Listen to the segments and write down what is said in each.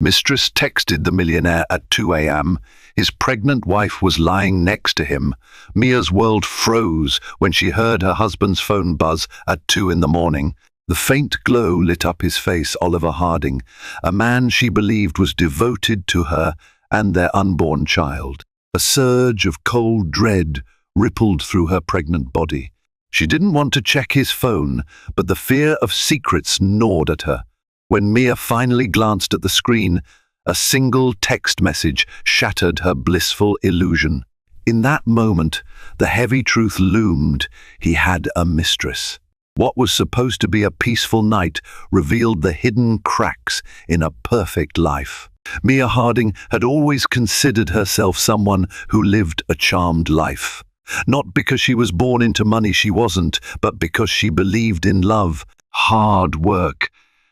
Mistress texted the millionaire at 2 a.m. His pregnant wife was lying next to him. Mia's world froze when she heard her husband's phone buzz at 2 in the morning. The faint glow lit up his face. Oliver Harding, a man she believed was devoted to her and their unborn child. A surge of cold dread rippled through her pregnant body. She didn't want to check his phone, but the fear of secrets gnawed at her. When Mia finally glanced at the screen, a single text message shattered her blissful illusion. In that moment, the heavy truth loomed. He had a mistress. What was supposed to be a peaceful night revealed the hidden cracks in a perfect life. Mia Harding had always considered herself someone who lived a charmed life. Not because she was born into money, she wasn't, but because she believed in love, hard work,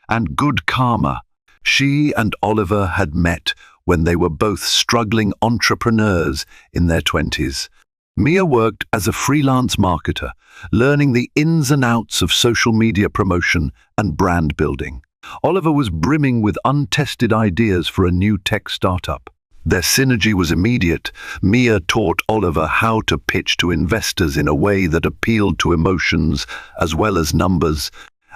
and good karma. She and Oliver had met when they were both struggling entrepreneurs in their 20s. Mia worked as a freelance marketer, learning the ins and outs of social media promotion and brand building. Oliver was brimming with untested ideas for a new tech startup. Their synergy was immediate. Mia taught Oliver how to pitch to investors in a way that appealed to emotions as well as numbers,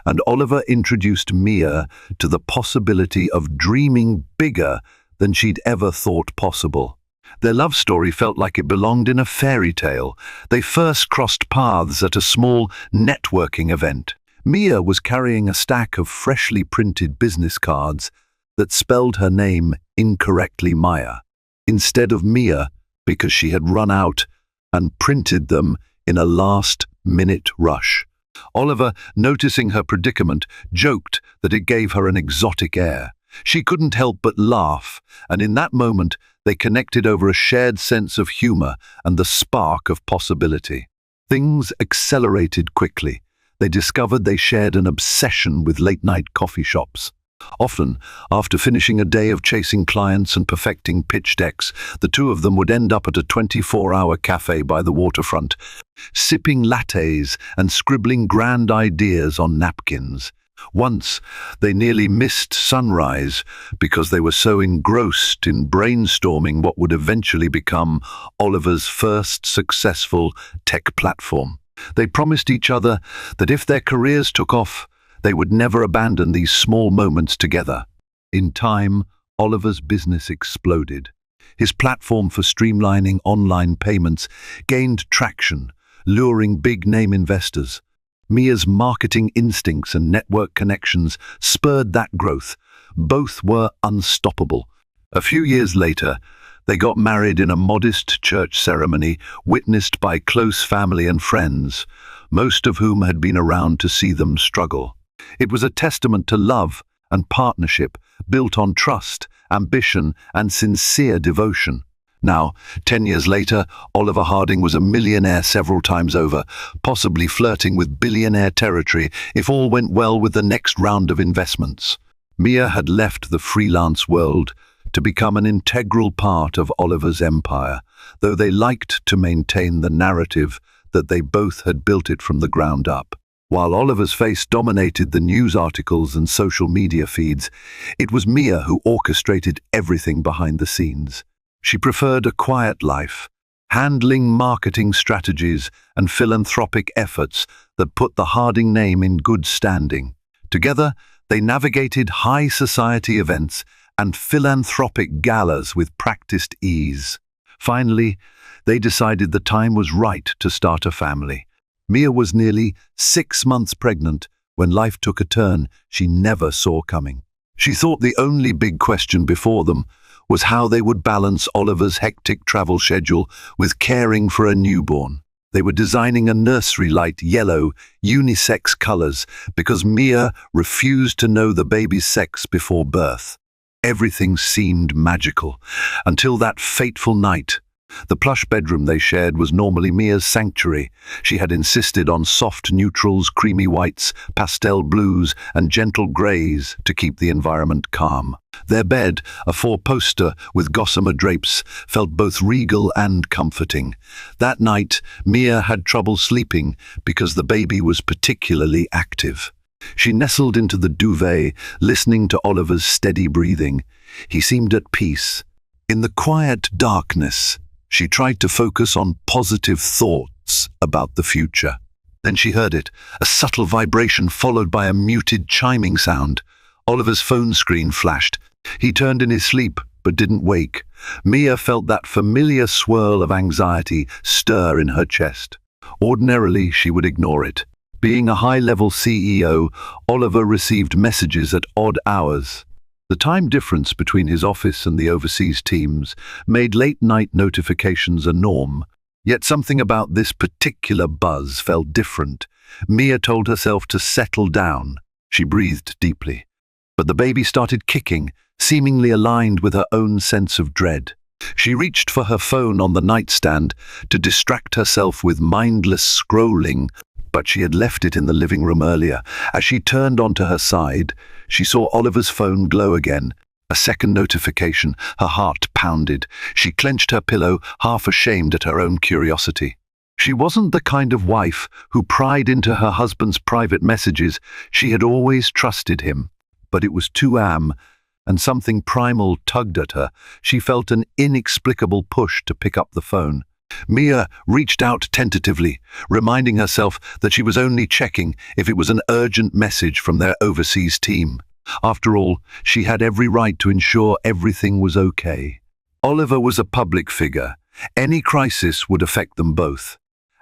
and Oliver introduced Mia to the possibility of dreaming bigger than she'd ever thought possible. Their love story felt like it belonged in a fairy tale. They first crossed paths at a small networking event. Mia was carrying a stack of freshly printed business cards that spelled her name incorrectly, Maya, instead of Mia, because she had run out and printed them in a last-minute rush. Oliver, noticing her predicament, joked that it gave her an exotic air. She couldn't help but laugh, and in that moment they connected over a shared sense of humor and the spark of possibility. Things accelerated quickly. They discovered they shared an obsession with late-night coffee shops. Often, after finishing a day of chasing clients and perfecting pitch decks, the two of them would end up at a 24-hour cafe by the waterfront, sipping lattes and scribbling grand ideas on napkins. Once, they nearly missed sunrise because they were so engrossed in brainstorming what would eventually become Oliver's first successful tech platform. They promised each other that if their careers took off, they would never abandon these small moments together. In time, Oliver's business exploded. His platform for streamlining online payments gained traction, luring big-name investors. Mia's marketing instincts and network connections spurred that growth. Both were unstoppable. A few years later, they got married in a modest church ceremony witnessed by close family and friends, most of whom had been around to see them struggle. It was a testament to love and partnership built on trust, ambition, and sincere devotion. Now, 10 years later, Oliver Harding was a millionaire several times over, possibly flirting with billionaire territory if all went well with the next round of investments. Mia had left the freelance world to become an integral part of Oliver's empire, though they liked to maintain the narrative that they both had built it from the ground up. While Oliver's face dominated the news articles and social media feeds, it was Mia who orchestrated everything behind the scenes. She preferred a quiet life, handling marketing strategies and philanthropic efforts that put the Harding name in good standing. Together, they navigated high society events and philanthropic galas with practiced ease. Finally, they decided the time was right to start a family. Mia was nearly 6 months pregnant when life took a turn she never saw coming. She thought the only big question before them was how they would balance Oliver's hectic travel schedule with caring for a newborn. They were designing a nursery light yellow, unisex colors because Mia refused to know the baby's sex before birth. Everything seemed magical until that fateful night. The plush bedroom they shared was normally Mia's sanctuary. She had insisted on soft neutrals, creamy whites, pastel blues, and gentle greys to keep the environment calm. Their bed, a four-poster with gossamer drapes, felt both regal and comforting. That night, Mia had trouble sleeping because the baby was particularly active. She nestled into the duvet, listening to Oliver's steady breathing. He seemed at peace. In the quiet darkness, she tried to focus on positive thoughts about the future. Then she heard it, a subtle vibration followed by a muted chiming sound. Oliver's phone screen flashed. He turned in his sleep, but didn't wake. Mia felt that familiar swirl of anxiety stir in her chest. Ordinarily, she would ignore it. Being a high-level CEO, Oliver received messages at odd hours. The time difference between his office and the overseas teams made late-night notifications a norm. Yet something about this particular buzz felt different. Mia told herself to settle down. She breathed deeply. But the baby started kicking, seemingly aligned with her own sense of dread. She reached for her phone on the nightstand to distract herself with mindless scrolling, but she had left it in the living room earlier. As she turned onto her side, she saw Oliver's phone glow again. A second notification. Her heart pounded. She clenched her pillow, half ashamed at her own curiosity. She wasn't the kind of wife who pried into her husband's private messages. She had always trusted him. But it was 2 a.m., and something primal tugged at her. She felt an inexplicable push to pick up the phone. Mia reached out tentatively, reminding herself that she was only checking if it was an urgent message from their overseas team. After all, she had every right to ensure everything was okay. Oliver was a public figure. Any crisis would affect them both.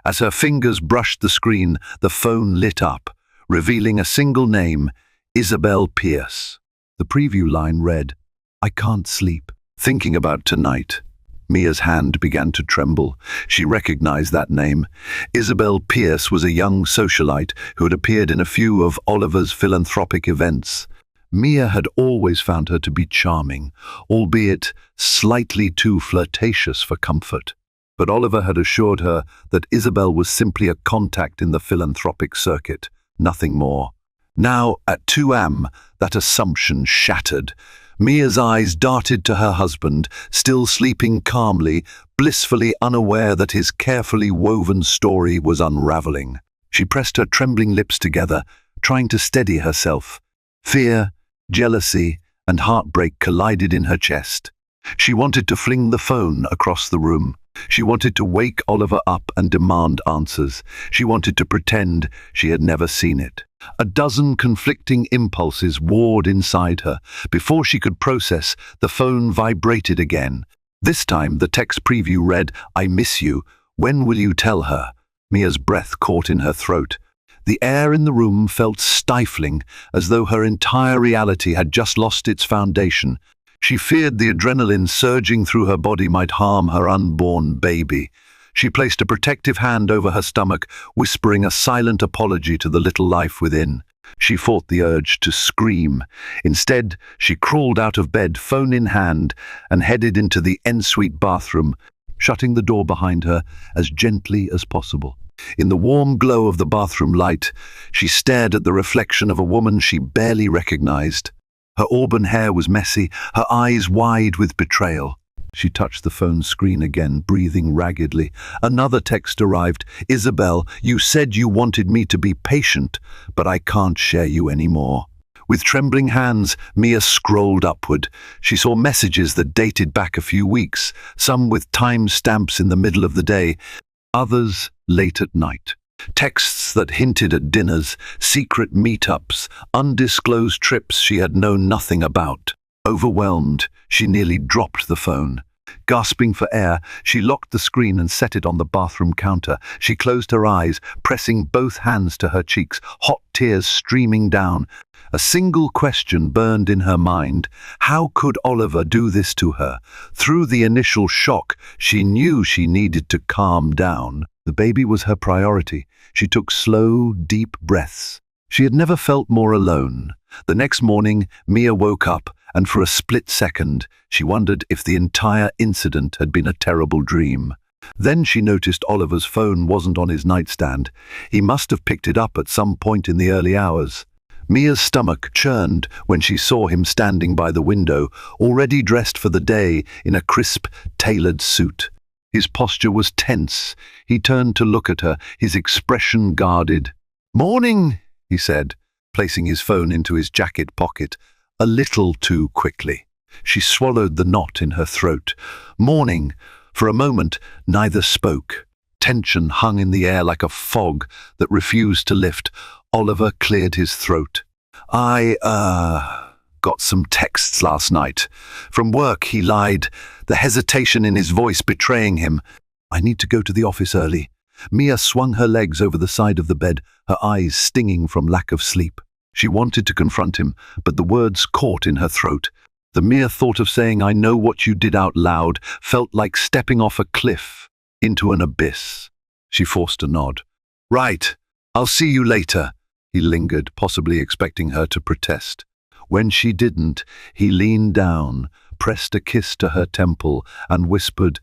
As her fingers brushed the screen, the phone lit up, revealing a single name, Isabel Pierce. The preview line read, "I can't sleep, thinking about tonight." Mia's hand began to tremble. She recognized that name. Isabel Pierce was a young socialite who had appeared in a few of Oliver's philanthropic events. Mia had always found her to be charming, albeit slightly too flirtatious for comfort. But Oliver had assured her that Isabel was simply a contact in the philanthropic circuit, nothing more. Now, at 2 a.m., that assumption shattered. Mia's eyes darted to her husband, still sleeping calmly, blissfully unaware that his carefully woven story was unraveling. She pressed her trembling lips together, trying to steady herself. Fear, jealousy, and heartbreak collided in her chest. She wanted to fling the phone across the room. She wanted to wake Oliver up and demand answers. She wanted to pretend she had never seen it. A dozen conflicting impulses warred inside her. Before she could process, the phone vibrated again. This time, the text preview read, "I miss you. When will you tell her?" Mia's breath caught in her throat. The air in the room felt stifling, as though her entire reality had just lost its foundation. She feared the adrenaline surging through her body might harm her unborn baby. She placed a protective hand over her stomach, whispering a silent apology to the little life within. She fought the urge to scream. Instead, she crawled out of bed, phone in hand, and headed into the ensuite bathroom, shutting the door behind her as gently as possible. In the warm glow of the bathroom light, she stared at the reflection of a woman she barely recognized. Her auburn hair was messy, her eyes wide with betrayal. She touched the phone screen again, breathing raggedly. Another text arrived. "Isabel, you said you wanted me to be patient, but I can't share you anymore." With trembling hands, Mia scrolled upward. She saw messages that dated back a few weeks, some with time stamps in the middle of the day, others late at night. Texts that hinted at dinners, secret meetups, undisclosed trips she had known nothing about. Overwhelmed, she nearly dropped the phone. Gasping for air, she locked the screen and set it on the bathroom counter. She closed her eyes, pressing both hands to her cheeks, hot tears streaming down. A single question burned in her mind. How could Oliver do this to her? Through the initial shock, she knew she needed to calm down. The baby was her priority. She took slow, deep breaths. She had never felt more alone. The next morning, Mia woke up, and for a split second, she wondered if the entire incident had been a terrible dream. Then she noticed Oliver's phone wasn't on his nightstand. He must have picked it up at some point in the early hours. Mia's stomach churned when she saw him standing by the window, already dressed for the day in a crisp, tailored suit. His posture was tense. He turned to look at her, his expression guarded. "Morning," he said. placing his phone into his jacket pocket a little too quickly. She swallowed the knot in her throat. Mourning, for a moment, neither spoke. Tension hung in the air like a fog that refused to lift. Oliver cleared his throat. I got some texts last night. From work, he lied, the hesitation in his voice betraying him. I need to go to the office early. Mia swung her legs over the side of the bed, her eyes stinging from lack of sleep. She wanted to confront him, but the words caught in her throat. The mere thought of saying, "I know what you did," out loud felt like stepping off a cliff into an abyss. She forced a nod. Right, I'll see you later. He lingered, possibly expecting her to protest. When she didn't, he leaned down, pressed a kiss to her temple, and whispered,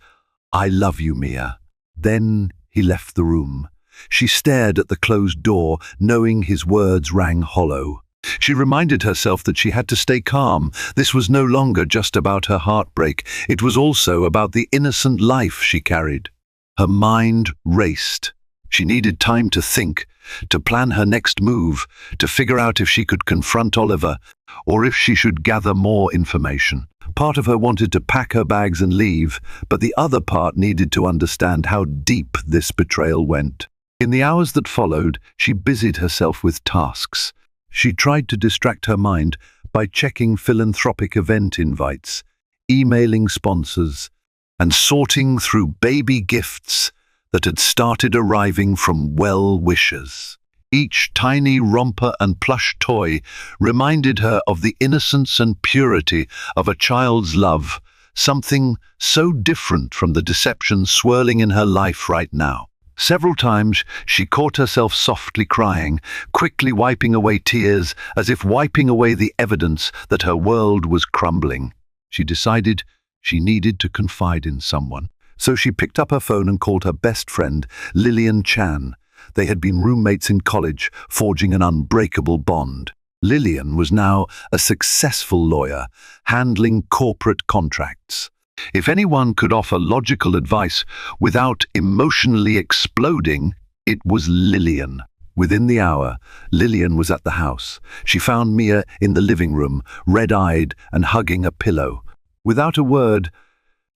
I love you, Mia. Then he left the room. She stared at the closed door, knowing his words rang hollow. She reminded herself that she had to stay calm. This was no longer just about her heartbreak. It was also about the innocent life she carried. Her mind raced. She needed time to think, to plan her next move, to figure out if she could confront Oliver, or if she should gather more information. Part of her wanted to pack her bags and leave, but the other part needed to understand how deep this betrayal went. In the hours that followed, she busied herself with tasks. She tried to distract her mind by checking philanthropic event invites, emailing sponsors, and sorting through baby gifts that had started arriving from well-wishers. Each tiny romper and plush toy reminded her of the innocence and purity of a child's love, something so different from the deception swirling in her life right now. Several times she caught herself softly crying, quickly wiping away tears as if wiping away the evidence that her world was crumbling. She decided she needed to confide in someone. So she picked up her phone and called her best friend, Lillian Chan. They had been roommates in college, forging an unbreakable bond. Lillian was now a successful lawyer, handling corporate contracts. If anyone could offer logical advice without emotionally exploding, it was Lillian. Within the hour, Lillian was at the house. She found Mia in the living room, red-eyed and hugging a pillow. Without a word,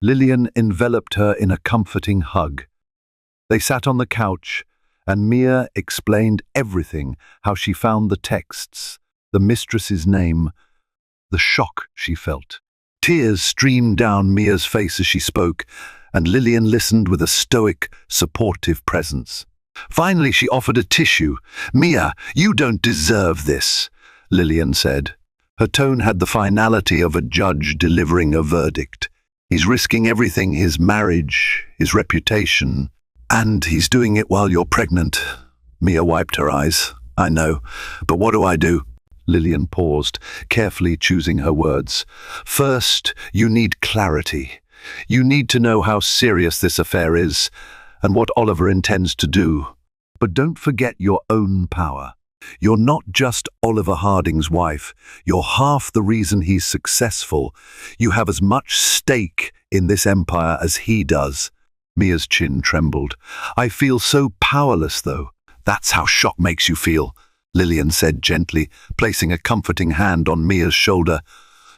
Lillian enveloped her in a comforting hug. They sat on the couch, and Mia explained everything, how she found the texts, the mistress's name, the shock she felt. Tears streamed down Mia's face as she spoke, and Lillian listened with a stoic, supportive presence. Finally, she offered a tissue. Mia, you don't deserve this, Lillian said. Her tone had the finality of a judge delivering a verdict. He's risking everything, his marriage, his reputation, and he's doing it while you're pregnant. Mia wiped her eyes. I know, but what do I do? Lillian paused, carefully choosing her words. First, you need clarity. You need to know how serious this affair is and what Oliver intends to do. But don't forget your own power. You're not just Oliver Harding's wife. You're half the reason he's successful. You have as much stake in this empire as he does. Mia's chin trembled. I feel so powerless, though. That's how shock makes you feel, Lillian said gently, placing a comforting hand on Mia's shoulder.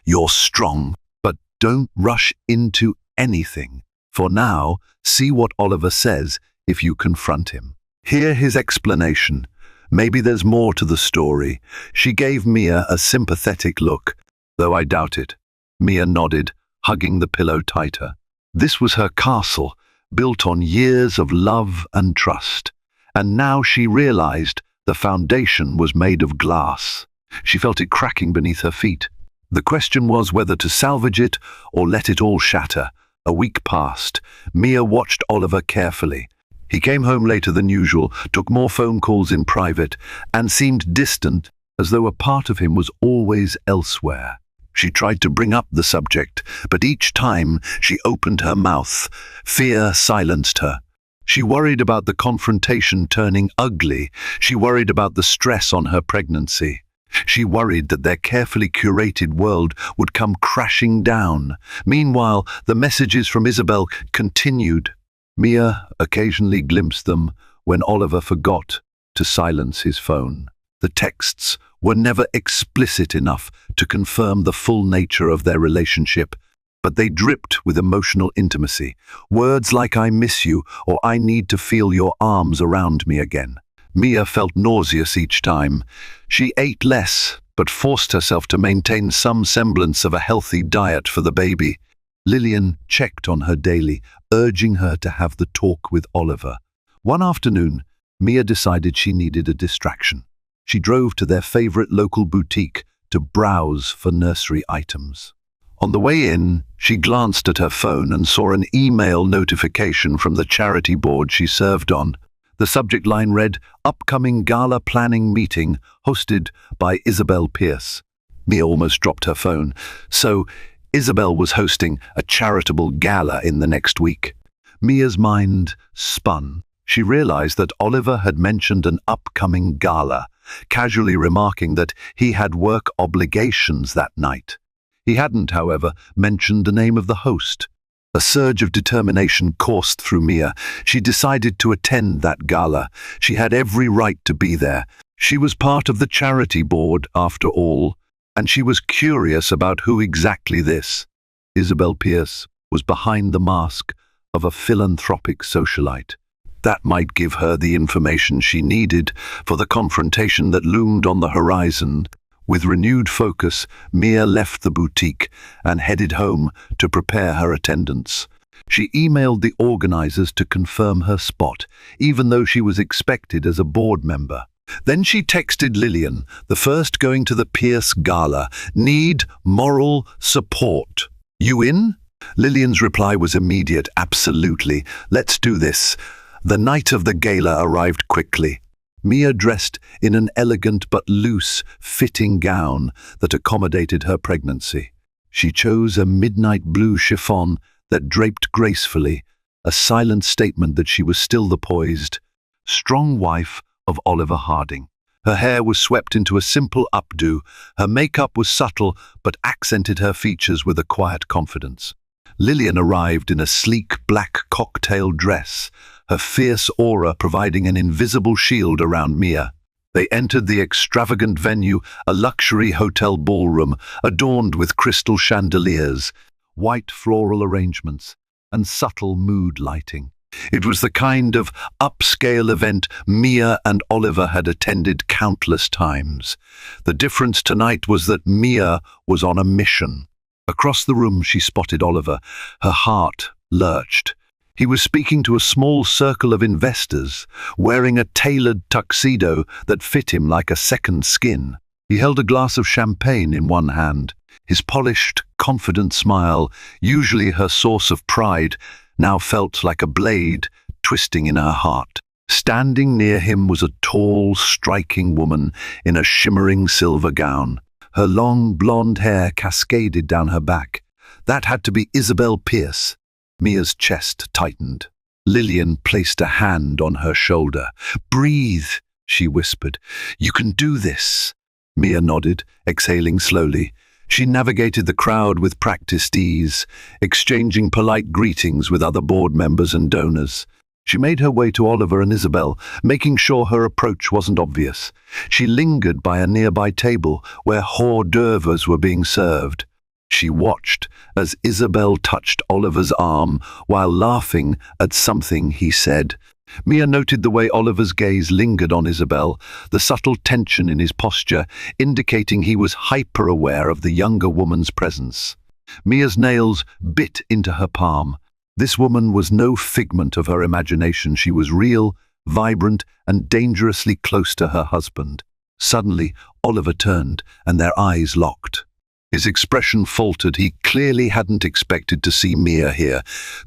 You're strong, but don't rush into anything. For now, see what Oliver says if you confront him. Hear his explanation. Maybe there's more to the story. She gave Mia a sympathetic look, though I doubt it. Mia nodded, hugging the pillow tighter. This was her castle, built on years of love and trust. And now she realized the foundation was made of glass. She felt it cracking beneath her feet. The question was whether to salvage it or let it all shatter. A week passed. Mia watched Oliver carefully. He came home later than usual, took more phone calls in private, and seemed distant, as though a part of him was always elsewhere. She tried to bring up the subject, but each time she opened her mouth, fear silenced her. She worried about the confrontation turning ugly. She worried about the stress on her pregnancy. She worried that their carefully curated world would come crashing down. Meanwhile, the messages from Isabel continued. Mia occasionally glimpsed them when Oliver forgot to silence his phone. The texts were never explicit enough to confirm the full nature of their relationship, but they dripped with emotional intimacy. Words like "I miss you" or "I need to feel your arms around me again." Mia felt nauseous each time. She ate less, but forced herself to maintain some semblance of a healthy diet for the baby. Lillian checked on her daily, urging her to have the talk with Oliver. One afternoon, Mia decided she needed a distraction. She drove to their favorite local boutique to browse for nursery items. On the way in, she glanced at her phone and saw an email notification from the charity board she served on. The subject line read, "Upcoming gala planning meeting hosted by Isabel Pierce." Mia almost dropped her phone. So, Isabel was hosting a charitable gala in the next week. Mia's mind spun. She realized that Oliver had mentioned an upcoming gala, casually remarking that he had work obligations that night. He hadn't, however, mentioned the name of the host. A surge of determination coursed through Mia. She decided to attend that gala. She had every right to be there. She was part of the charity board, after all, and she was curious about who exactly this Isabel Pierce was behind the mask of a philanthropic socialite. That might give her the information she needed for the confrontation that loomed on the horizon. With renewed focus, Mia left the boutique and headed home to prepare her attendance. She emailed the organizers to confirm her spot, even though she was expected as a board member. Then she texted Lillian, the first going to the Pierce Gala, "Need moral support. You in?" Lillian's reply was immediate. "Absolutely. Let's do this." The night of the gala arrived quickly. Mia dressed in an elegant but loose, fitting gown that accommodated her pregnancy. She chose a midnight blue chiffon that draped gracefully, a silent statement that she was still the poised, strong wife of Oliver Harding. Her hair was swept into a simple updo. Her makeup was subtle but accented her features with a quiet confidence. Lillian arrived in a sleek black cocktail dress, her fierce aura providing an invisible shield around Mia. They entered the extravagant venue, a luxury hotel ballroom adorned with crystal chandeliers, white floral arrangements, and subtle mood lighting. It was the kind of upscale event Mia and Oliver had attended countless times. The difference tonight was that Mia was on a mission. Across the room she spotted Oliver. Her heart lurched. He was speaking to a small circle of investors, wearing a tailored tuxedo that fit him like a second skin. He held a glass of champagne in one hand. His polished, confident smile, usually her source of pride, now felt like a blade twisting in her heart. Standing near him was a tall, striking woman in a shimmering silver gown. Her long, blonde hair cascaded down her back. That had to be Isabel Pierce. Mia's chest tightened. Lillian placed a hand on her shoulder. "Breathe," she whispered. "You can do this." Mia nodded, exhaling slowly. She navigated the crowd with practiced ease, exchanging polite greetings with other board members and donors. She made her way to Oliver and Isabel, making sure her approach wasn't obvious. She lingered by a nearby table where hors d'oeuvres were being served. She watched as Isabel touched Oliver's arm while laughing at something he said. Mia noted the way Oliver's gaze lingered on Isabel, the subtle tension in his posture, indicating he was hyper-aware of the younger woman's presence. Mia's nails bit into her palm. This woman was no figment of her imagination. She was real, vibrant, and dangerously close to her husband. Suddenly, Oliver turned, and their eyes locked. His expression faltered. He clearly hadn't expected to see Mia here.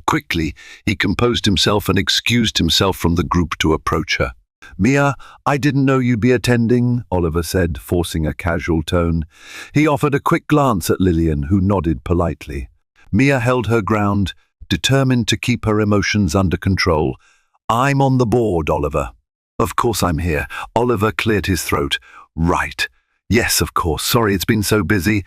Quickly, he composed himself and excused himself from the group to approach her. "Mia, I didn't know you'd be attending," Oliver said, forcing a casual tone. He offered a quick glance at Lillian, who nodded politely. Mia held her ground, determined to keep her emotions under control. "I'm on the board, Oliver." "Of course I'm here." Oliver cleared his throat. "Right. Yes, of course. Sorry, it's been so busy.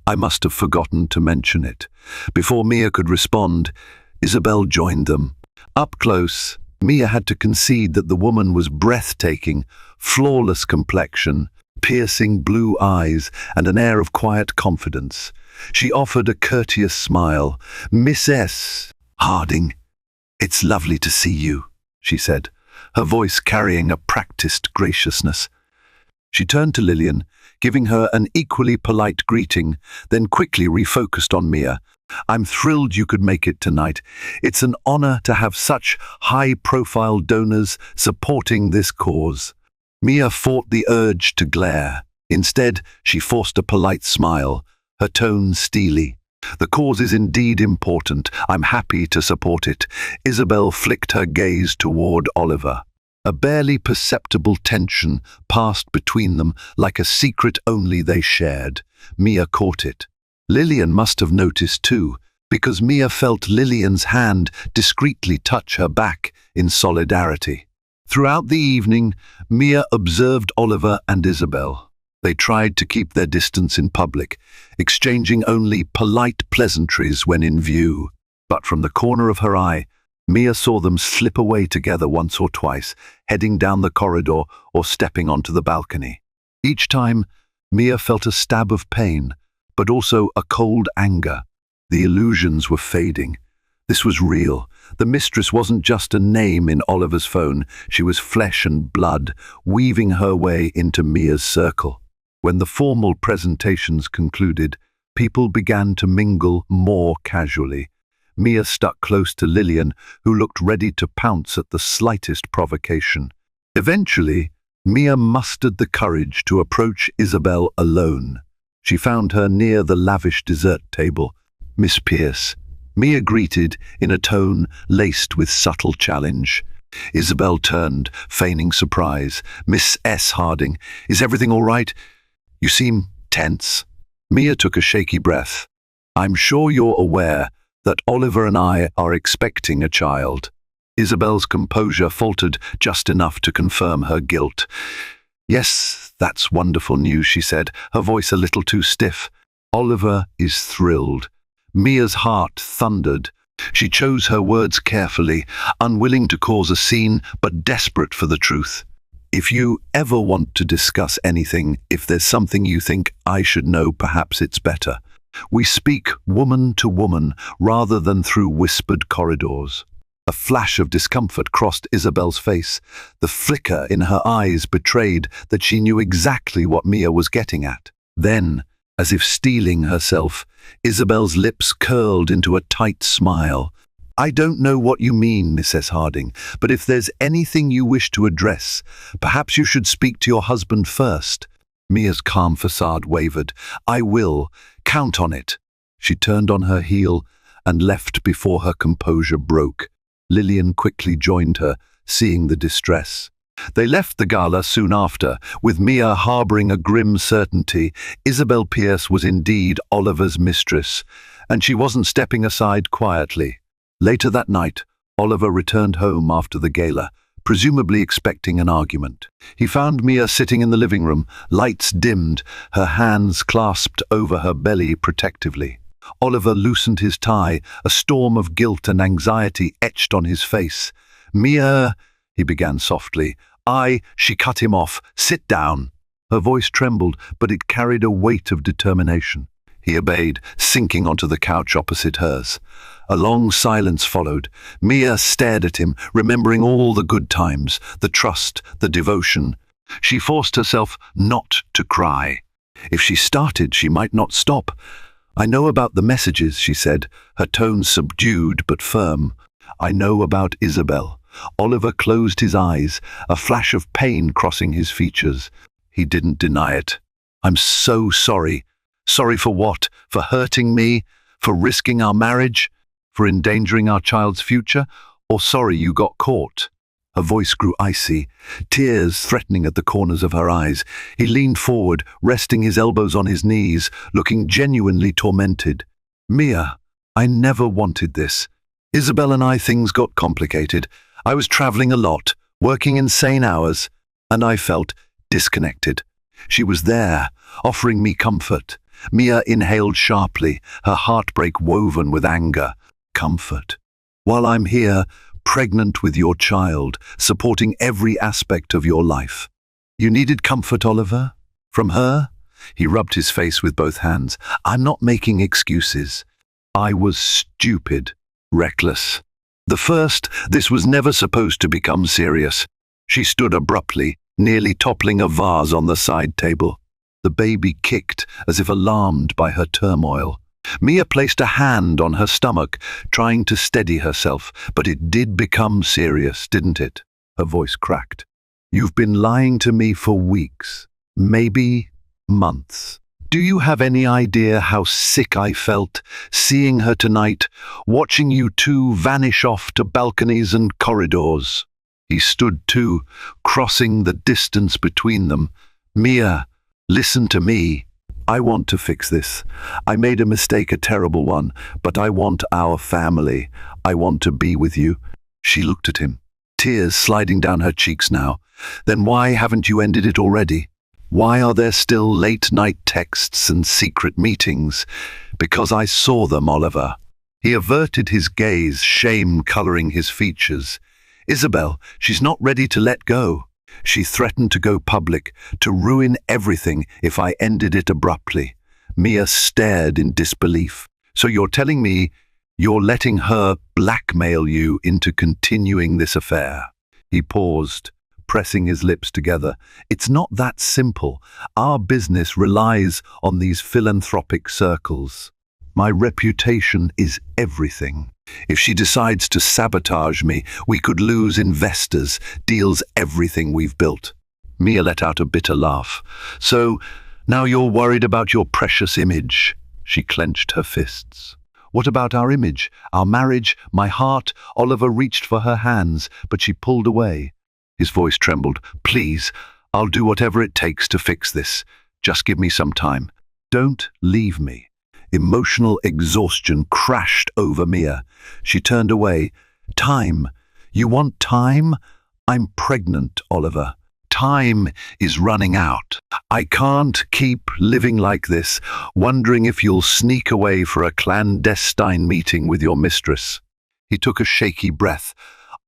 I must have forgotten to mention it." Before Mia could respond, Isabel joined them. Up close, Mia had to concede that the woman was breathtaking, flawless complexion, piercing blue eyes, and an air of quiet confidence. She offered a courteous smile. "Miss S. Harding, it's lovely to see you," she said, her voice carrying a practiced graciousness. She turned to Lillian, giving her an equally polite greeting, then quickly refocused on Mia. "I'm thrilled you could make it tonight. It's an honor to have such high-profile donors supporting this cause." Mia fought the urge to glare. Instead, she forced a polite smile, her tone steely. "The cause is indeed important. I'm happy to support it." Isabel flicked her gaze toward Oliver. A barely perceptible tension passed between them like a secret only they shared. Mia caught it. Lillian must have noticed too, because Mia felt Lillian's hand discreetly touch her back in solidarity. Throughout the evening, Mia observed Oliver and Isabel. They tried to keep their distance in public, exchanging only polite pleasantries when in view. But from the corner of her eye, Mia saw them slip away together once or twice, heading down the corridor or stepping onto the balcony. Each time, Mia felt a stab of pain, but also a cold anger. The illusions were fading. This was real. The mistress wasn't just a name in Oliver's phone. She was flesh and blood, weaving her way into Mia's circle. When the formal presentations concluded, people began to mingle more casually. Mia stuck close to Lillian, who looked ready to pounce at the slightest provocation. Eventually, Mia mustered the courage to approach Isabel alone. She found her near the lavish dessert table. "Miss Pierce," Mia greeted in a tone laced with subtle challenge. Isabel turned, feigning surprise. "Miss S. Harding, is everything all right? You seem tense." Mia took a shaky breath. "I'm sure you're aware that Oliver and I are expecting a child." Isabel's composure faltered just enough to confirm her guilt. "Yes, that's wonderful news," she said, her voice a little too stiff. "Oliver is thrilled." Mia's heart thundered. She chose her words carefully, unwilling to cause a scene, but desperate for the truth. "If you ever want to discuss anything, if there's something you think I should know, perhaps it's better. We speak woman to woman rather than through whispered corridors." A flash of discomfort crossed Isabel's face. The flicker in her eyes betrayed that she knew exactly what Mia was getting at. Then, as if steeling herself, Isabel's lips curled into a tight smile. "I don't know what you mean, Mrs. Harding, but if there's anything you wish to address, perhaps you should speak to your husband first." Mia's calm facade wavered. "I will. Count on it." She turned on her heel and left before her composure broke. Lillian quickly joined her, seeing the distress. They left the gala soon after, with Mia harboring a grim certainty. Isabel Pierce was indeed Oliver's mistress, and she wasn't stepping aside quietly. Later that night, Oliver returned home after the gala, presumably expecting an argument. He found Mia sitting in the living room, lights dimmed, her hands clasped over her belly protectively. Oliver loosened his tie, a storm of guilt and anxiety etched on his face. "Mia," he began softly. She cut him off. "Sit down." Her voice trembled, but it carried a weight of determination. He obeyed, sinking onto the couch opposite hers. A long silence followed. Mia stared at him, remembering all the good times, the trust, the devotion. She forced herself not to cry. If she started, she might not stop. "I know about the messages," she said, her tone subdued but firm. "I know about Isabel." Oliver closed his eyes, a flash of pain crossing his features. He didn't deny it. "I'm so sorry." "Sorry for what? For hurting me? For risking our marriage? For endangering our child's future? Or sorry you got caught?" Her voice grew icy, tears threatening at the corners of her eyes. He leaned forward, resting his elbows on his knees, looking genuinely tormented. "Mia, I never wanted this. Isabel and I, things got complicated. I was traveling a lot, working insane hours, and I felt disconnected. She was there, offering me comfort." Mia inhaled sharply, her heartbreak woven with anger. "Comfort. While I'm here, pregnant with your child, supporting every aspect of your life. You needed comfort, Oliver? From her? He rubbed his face with both hands. I'm not making excuses. I was stupid, reckless. This was never supposed to become serious. She stood abruptly, nearly toppling a vase on the side table. The baby kicked, as if alarmed by her turmoil. Mia placed a hand on her stomach, trying to steady herself, but it did become serious, didn't it? Her voice cracked. You've been lying to me for weeks, maybe months. Do you have any idea how sick I felt, seeing her tonight, watching you two vanish off to balconies and corridors? He stood too, crossing the distance between them. Mia, listen to me. I want to fix this. I made a mistake, a terrible one, but I want our family. I want to be with you. She looked at him, tears sliding down her cheeks now. Then why haven't you ended it already? Why are there still late-night texts and secret meetings? Because I saw them, Oliver. He averted his gaze, shame coloring his features. Isabel, she's not ready to let go. She threatened to go public, to ruin everything if I ended it abruptly. Mia stared in disbelief. So you're telling me you're letting her blackmail you into continuing this affair? He paused, pressing his lips together. It's not that simple. Our business relies on these philanthropic circles. My reputation is everything. If she decides to sabotage me, we could lose investors, deals, everything we've built. Mia let out a bitter laugh. So, now you're worried about your precious image. She clenched her fists. What about our image, our marriage, my heart? Oliver reached for her hands, but she pulled away. His voice trembled. Please, I'll do whatever it takes to fix this. Just give me some time. Don't leave me. Emotional exhaustion crashed over Mia. She turned away. Time. You want time? I'm pregnant, Oliver. Time is running out. I can't keep living like this, wondering if you'll sneak away for a clandestine meeting with your mistress. He took a shaky breath.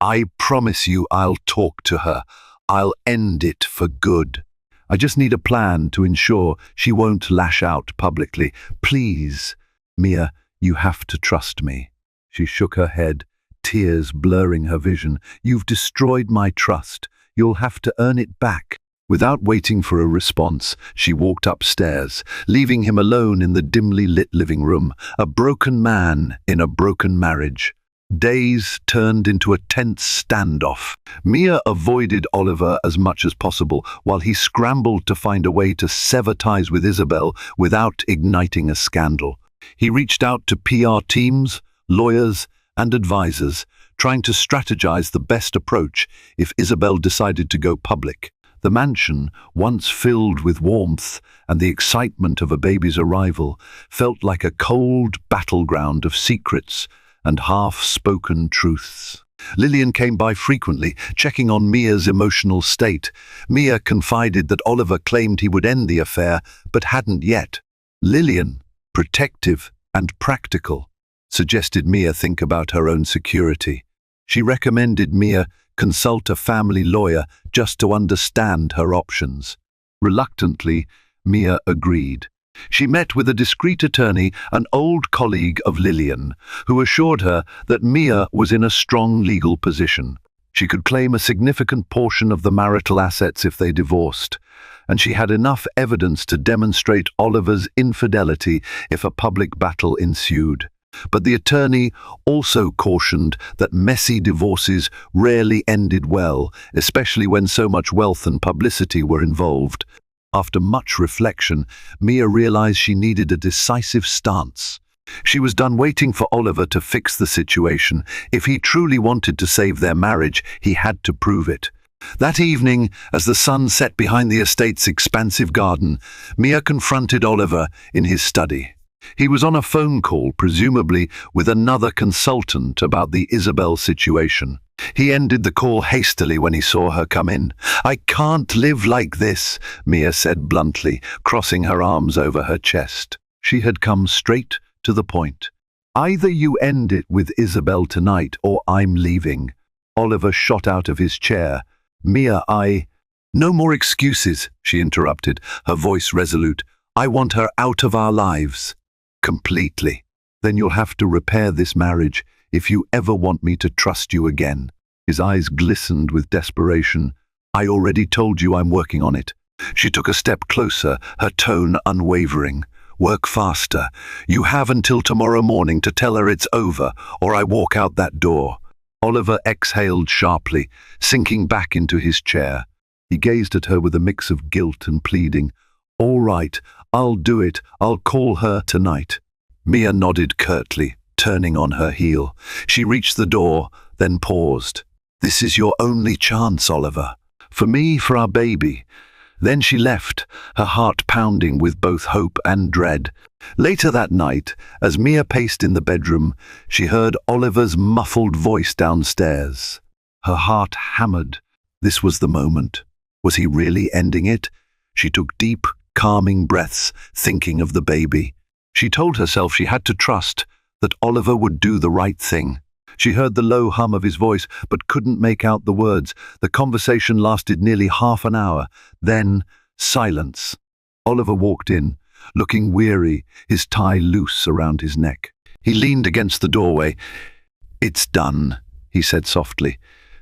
I promise you I'll talk to her. I'll end it for good. I just need a plan to ensure she won't lash out publicly. Please, Mia, you have to trust me. She shook her head, tears blurring her vision. You've destroyed my trust. You'll have to earn it back. Without waiting for a response, she walked upstairs, leaving him alone in the dimly lit living room, a broken man in a broken marriage. Days turned into a tense standoff. Mia avoided Oliver as much as possible, while he scrambled to find a way to sever ties with Isabel without igniting a scandal. He reached out to PR teams, lawyers, and advisors, trying to strategize the best approach if Isabel decided to go public. The mansion, once filled with warmth and the excitement of a baby's arrival, felt like a cold battleground of secrets and half-spoken truths. Lillian came by frequently, checking on Mia's emotional state. Mia confided that Oliver claimed he would end the affair, but hadn't yet. Lillian, protective and practical, suggested Mia think about her own security. She recommended Mia consult a family lawyer just to understand her options. Reluctantly, Mia agreed. She met with a discreet attorney, an old colleague of Lillian, who assured her that Mia was in a strong legal position. She could claim a significant portion of the marital assets if they divorced, and she had enough evidence to demonstrate Oliver's infidelity if a public battle ensued. But the attorney also cautioned that messy divorces rarely ended well, especially when so much wealth and publicity were involved. After much reflection, Mia realized she needed a decisive stance. She was done waiting for Oliver to fix the situation. If he truly wanted to save their marriage, he had to prove it. That evening, as the sun set behind the estate's expansive garden, Mia confronted Oliver in his study. He was on a phone call, presumably with another consultant about the Isabel situation. He ended the call hastily when he saw her come in. I can't live like this, Mia said bluntly, crossing her arms over her chest. She had come straight to the point. Either you end it with Isabel tonight or I'm leaving. Oliver shot out of his chair. "Mia, No more excuses," she interrupted, her voice resolute. "I want her out of our lives." "Completely. Then you'll have to repair this marriage if you ever want me to trust you again." His eyes glistened with desperation. "I already told you I'm working on it." She took a step closer, her tone unwavering. "Work faster. You have until tomorrow morning to tell her it's over, or I walk out that door." Oliver exhaled sharply, sinking back into his chair. He gazed at her with a mix of guilt and pleading. "All right, I'll do it. I'll call her tonight." Mia nodded curtly, turning on her heel. She reached the door, then paused. "This is your only chance, Oliver. For me, for our baby." Then she left, her heart pounding with both hope and dread. Later that night, as Mia paced in the bedroom, she heard Oliver's muffled voice downstairs. Her heart hammered. This was the moment. Was he really ending it? She took deep, calming breaths, thinking of the baby. She told herself she had to trust that Oliver would do the right thing. She heard the low hum of his voice, but couldn't make out the words. The conversation lasted nearly half an hour. Then, silence. Oliver walked in, looking weary, his tie loose around his neck. He leaned against the doorway. "It's done," he said softly.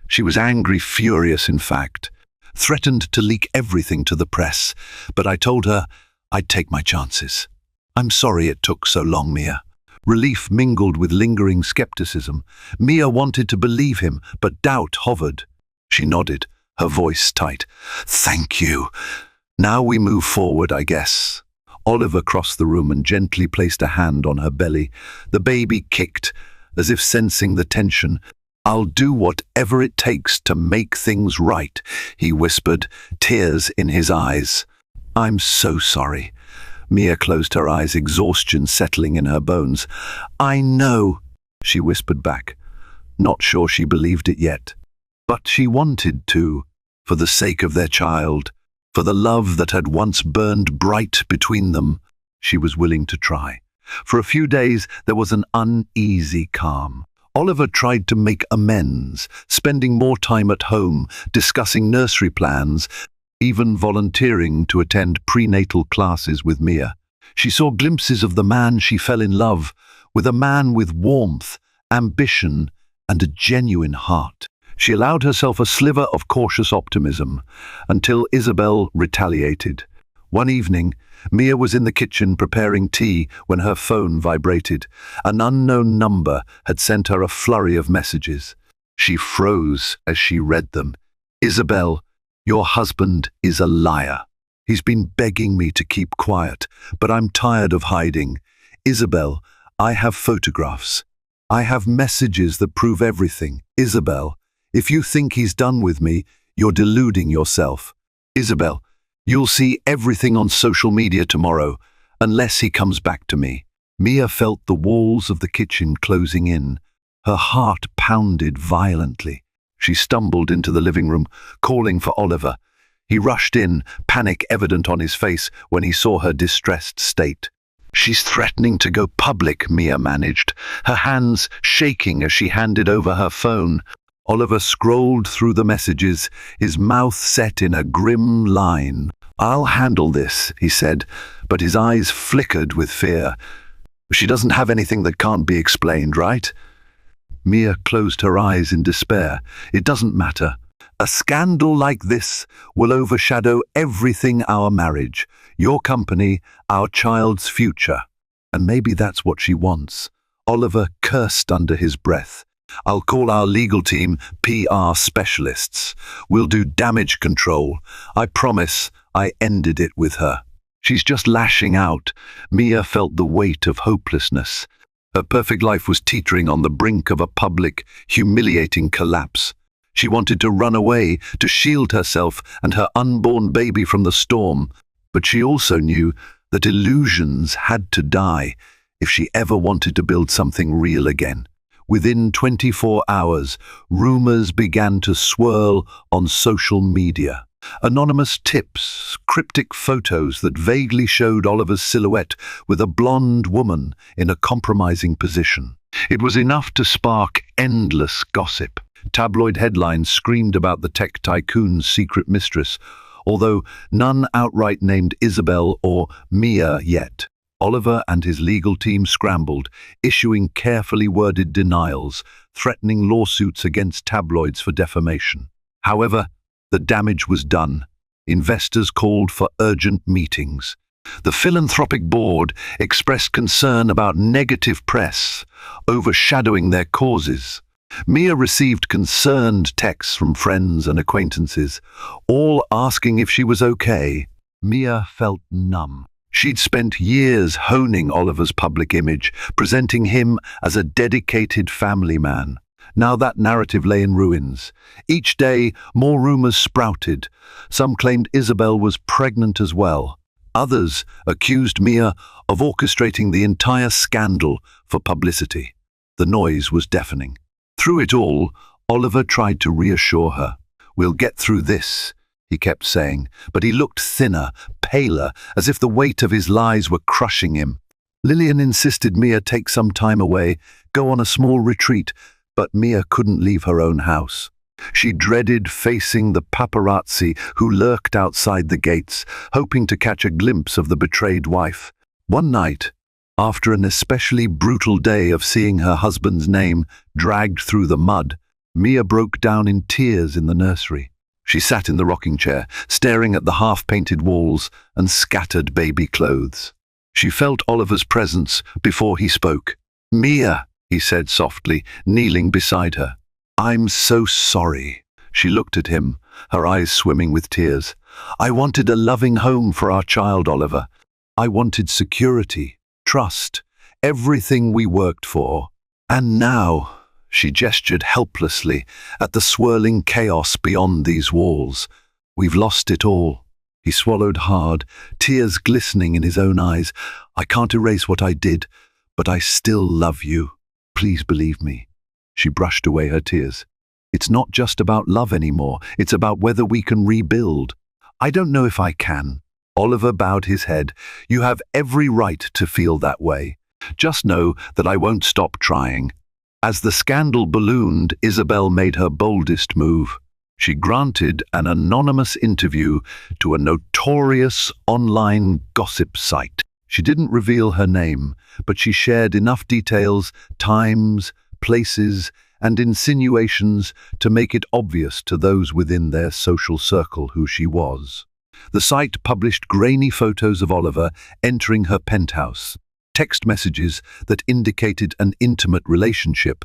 She was angry, furious in fact. Threatened to leak everything to the press, but I told her I'd take my chances. "I'm sorry it took so long, Mia." Relief mingled with lingering skepticism. Mia wanted to believe him, but doubt hovered. She nodded, her voice tight. "Thank you. Now we move forward, I guess." Oliver crossed the room and gently placed a hand on her belly. The baby kicked, as if sensing the tension. "I'll do whatever it takes to make things right," he whispered, tears in his eyes. "I'm so sorry." Mia closed her eyes, exhaustion settling in her bones. "I know," she whispered back, not sure she believed it yet. But she wanted to, for the sake of their child, for the love that had once burned bright between them. She was willing to try. For a few days there was an uneasy calm. Oliver tried to make amends, spending more time at home, discussing nursery plans, even volunteering to attend prenatal classes with Mia. She saw glimpses of the man she fell in love with, a man with warmth, ambition, and a genuine heart. She allowed herself a sliver of cautious optimism until Isabel retaliated. One evening, Mia was in the kitchen preparing tea when her phone vibrated. An unknown number had sent her a flurry of messages. She froze as she read them. "Isabel, your husband is a liar. He's been begging me to keep quiet, but I'm tired of hiding. Isabel, I have photographs. I have messages that prove everything. Isabel, if you think he's done with me, you're deluding yourself. Isabel, you'll see everything on social media tomorrow, unless he comes back to me." Mia felt the walls of the kitchen closing in. Her heart pounded violently. She stumbled into the living room, calling for Oliver. He rushed in, panic evident on his face when he saw her distressed state. "She's threatening to go public," Mia managed, her hands shaking as she handed over her phone. Oliver scrolled through the messages, his mouth set in a grim line. "I'll handle this," he said, but his eyes flickered with fear. "She doesn't have anything that can't be explained, right?" Mia closed her eyes in despair. "It doesn't matter. A scandal like this will overshadow everything: our marriage, your company, our child's future." And maybe that's what she wants. Oliver cursed under his breath. "I'll call our legal team PR specialists. We'll do damage control. I promise I ended it with her. She's just lashing out." Mia felt the weight of hopelessness. Her perfect life was teetering on the brink of a public, humiliating collapse. She wanted to run away, to shield herself and her unborn baby from the storm, but she also knew that illusions had to die if she ever wanted to build something real again. Within 24 hours, rumors began to swirl on social media. Anonymous tips, cryptic photos that vaguely showed Oliver's silhouette with a blonde woman in a compromising position. It was enough to spark endless gossip. Tabloid headlines screamed about the tech tycoon's secret mistress, although none outright named Isabel or Mia yet. Oliver and his legal team scrambled, issuing carefully worded denials, threatening lawsuits against tabloids for defamation. However, the damage was done. Investors called for urgent meetings. The philanthropic board expressed concern about negative press overshadowing their causes. Mia received concerned texts from friends and acquaintances, all asking if she was okay. Mia felt numb. She'd spent years honing Oliver's public image, presenting him as a dedicated family man. Now that narrative lay in ruins. Each day, more rumors sprouted. Some claimed Isabel was pregnant as well. Others accused Mia of orchestrating the entire scandal for publicity. The noise was deafening. Through it all, Oliver tried to reassure her. "We'll get through this," he kept saying, but he looked thinner, paler, as if the weight of his lies were crushing him. Lillian insisted Mia take some time away, go on a small retreat, but Mia couldn't leave her own house. She dreaded facing the paparazzi who lurked outside the gates, hoping to catch a glimpse of the betrayed wife. One night, after an especially brutal day of seeing her husband's name dragged through the mud, Mia broke down in tears in the nursery. She sat in the rocking chair, staring at the half-painted walls and scattered baby clothes. She felt Oliver's presence before he spoke. "Mia," he said softly, kneeling beside her. "I'm so sorry." She looked at him, her eyes swimming with tears. "I wanted a loving home for our child, Oliver. I wanted security, trust, everything we worked for. And now," she gestured helplessly at the swirling chaos beyond these walls, "we've lost it all." He swallowed hard, tears glistening in his own eyes. "I can't erase what I did, but I still love you. Please believe me." She brushed away her tears. "It's not just about love anymore. It's about whether we can rebuild." "I don't know if I can." Oliver bowed his head. "You have every right to feel that way. Just know that I won't stop trying." As the scandal ballooned, Isabel made her boldest move. She granted an anonymous interview to a notorious online gossip site. She didn't reveal her name, but she shared enough details, times, places, and insinuations to make it obvious to those within their social circle who she was. The site published grainy photos of Oliver entering her penthouse, text messages that indicated an intimate relationship,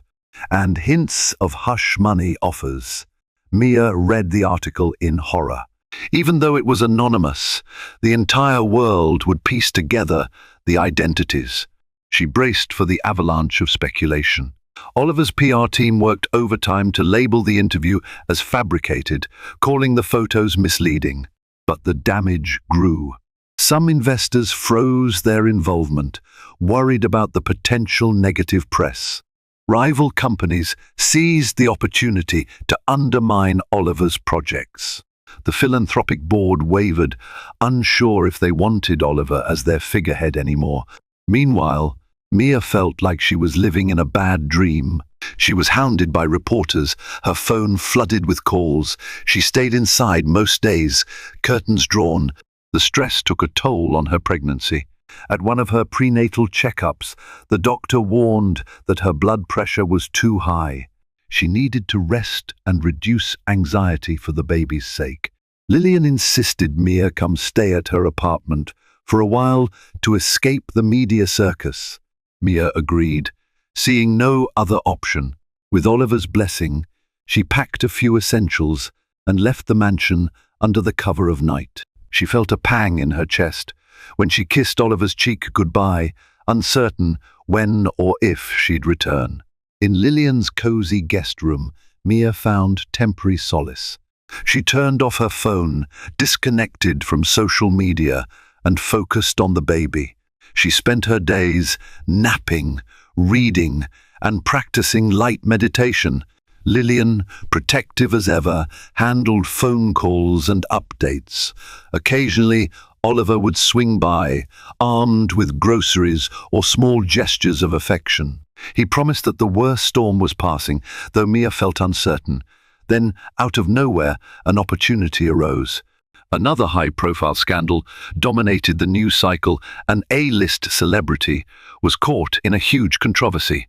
and hints of hush money offers. Mia read the article in horror. Even though it was anonymous, the entire world would piece together the identities. She braced for the avalanche of speculation. Oliver's PR team worked overtime to label the interview as fabricated, calling the photos misleading. But the damage grew. Some investors froze their involvement, worried about the potential negative press. Rival companies seized the opportunity to undermine Oliver's projects. The philanthropic board wavered, unsure if they wanted Oliver as their figurehead anymore. Meanwhile, Mia felt like she was living in a bad dream. She was hounded by reporters, her phone flooded with calls. She stayed inside most days, curtains drawn. The stress took a toll on her pregnancy. At one of her prenatal checkups, the doctor warned that her blood pressure was too high. She needed to rest and reduce anxiety for the baby's sake. Lillian insisted Mia come stay at her apartment for a while to escape the media circus. Mia agreed, seeing no other option. With Oliver's blessing, she packed a few essentials and left the mansion under the cover of night. She felt a pang in her chest when she kissed Oliver's cheek goodbye, uncertain when or if she'd return. In Lillian's cozy guest room, Mia found temporary solace. She turned off her phone, disconnected from social media, and focused on the baby. She spent her days napping, reading, and practicing light meditation. Lillian, protective as ever, handled phone calls and updates. Occasionally, Oliver would swing by, armed with groceries or small gestures of affection. He promised that the worst storm was passing, though Mia felt uncertain. Then, out of nowhere, an opportunity arose. Another high-profile scandal dominated the news cycle. An A-list celebrity was caught in a huge controversy.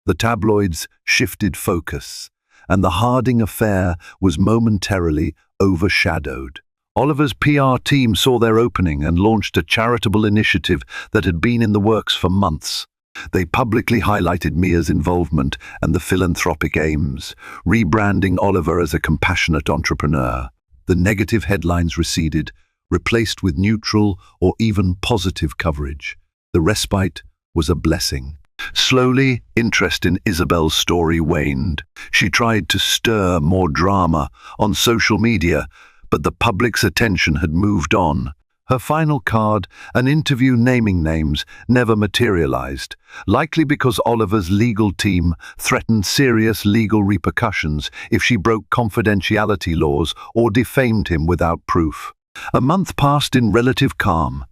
The tabloids shifted focus, and the Harding affair was momentarily overshadowed. Oliver's PR team saw their opening and launched a charitable initiative that had been in the works for months. They publicly highlighted Mia's involvement and the philanthropic aims, rebranding Oliver as a compassionate entrepreneur. The negative headlines receded, replaced with neutral or even positive coverage. The respite was a blessing. Slowly, interest in Isabel's story waned. She tried to stir more drama on social media, but the public's attention had moved on. Her final card, an interview naming names, never materialized, likely because Oliver's legal team threatened serious legal repercussions if she broke confidentiality laws or defamed him without proof. A month passed in relative calm.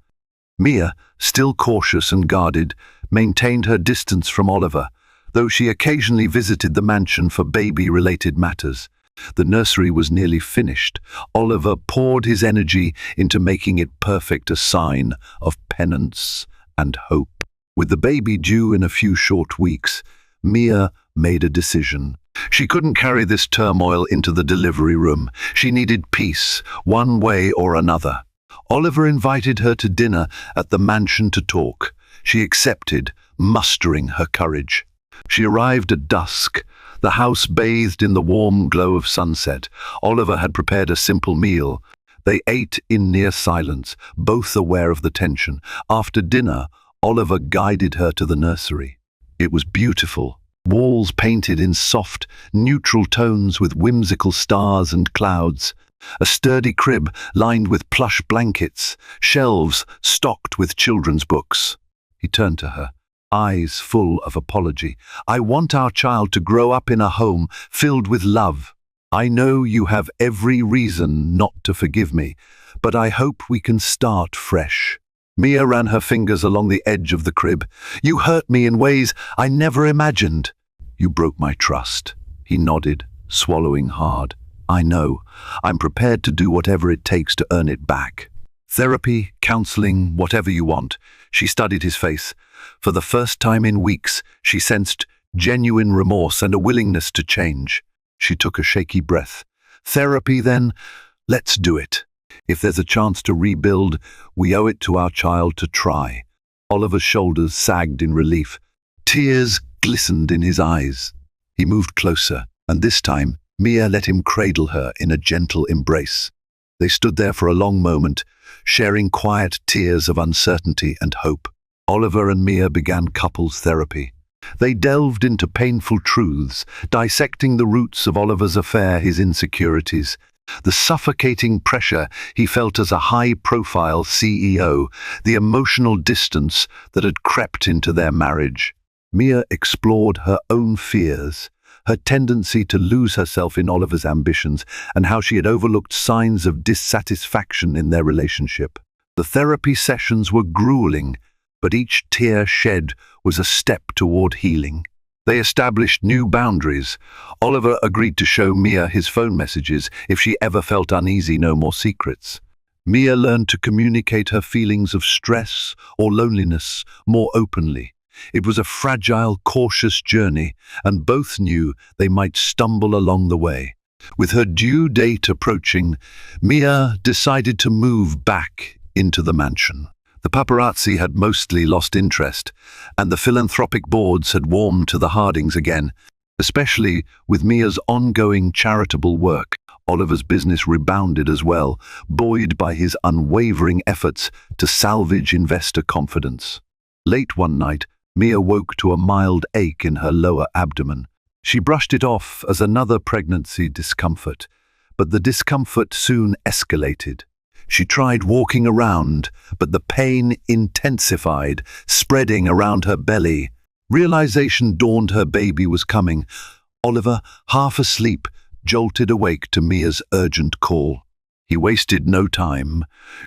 Mia, still cautious and guarded, maintained her distance from Oliver, though she occasionally visited the mansion for baby-related matters. The nursery was nearly finished. Oliver poured his energy into making it perfect, a sign of penance and hope. With the baby due in a few short weeks, Mia made a decision. She couldn't carry this turmoil into the delivery room. She needed peace, one way or another. Oliver invited her to dinner at the mansion to talk. She accepted, mustering her courage. She arrived at dusk, the house bathed in the warm glow of sunset. Oliver had prepared a simple meal. They ate in near silence, both aware of the tension. After dinner, Oliver guided her to the nursery. It was beautiful. Walls painted in soft, neutral tones with whimsical stars and clouds. A sturdy crib lined with plush blankets, shelves stocked with children's books. He turned to her, eyes full of apology. "I want our child to grow up in a home filled with love. I know you have every reason not to forgive me, but I hope we can start fresh." Mia ran her fingers along the edge of the crib. "You hurt me in ways I never imagined." "You broke my trust." He nodded, swallowing hard. "I know. I'm prepared to do whatever it takes to earn it back. Therapy, counseling, whatever you want." She studied his face. For the first time in weeks, she sensed genuine remorse and a willingness to change. She took a shaky breath. "Therapy, then? Let's do it. If there's a chance to rebuild, we owe it to our child to try." Oliver's shoulders sagged in relief. Tears glistened in his eyes. He moved closer, and this time, Mia let him cradle her in a gentle embrace. They stood there for a long moment, sharing quiet tears of uncertainty and hope. Oliver and Mia began couples therapy. They delved into painful truths, dissecting the roots of Oliver's affair, his insecurities, the suffocating pressure he felt as a high-profile CEO, the emotional distance that had crept into their marriage. Mia explored her own fears, her tendency to lose herself in Oliver's ambitions, and how she had overlooked signs of dissatisfaction in their relationship. The therapy sessions were grueling, but each tear shed was a step toward healing. They established new boundaries. Oliver agreed to show Mia his phone messages if she ever felt uneasy. No more secrets. Mia learned to communicate her feelings of stress or loneliness more openly. It was a fragile, cautious journey, and both knew they might stumble along the way. With her due date approaching, Mia decided to move back into the mansion. The paparazzi had mostly lost interest, and the philanthropic boards had warmed to the Hardings again, especially with Mia's ongoing charitable work. Oliver's business rebounded as well, buoyed by his unwavering efforts to salvage investor confidence. Late one night, Mia woke to a mild ache in her lower abdomen. She brushed it off as another pregnancy discomfort, but the discomfort soon escalated. She tried walking around, but the pain intensified, spreading around her belly. Realization dawned her baby was coming. Oliver, half asleep, jolted awake to Mia's urgent call. He wasted no time,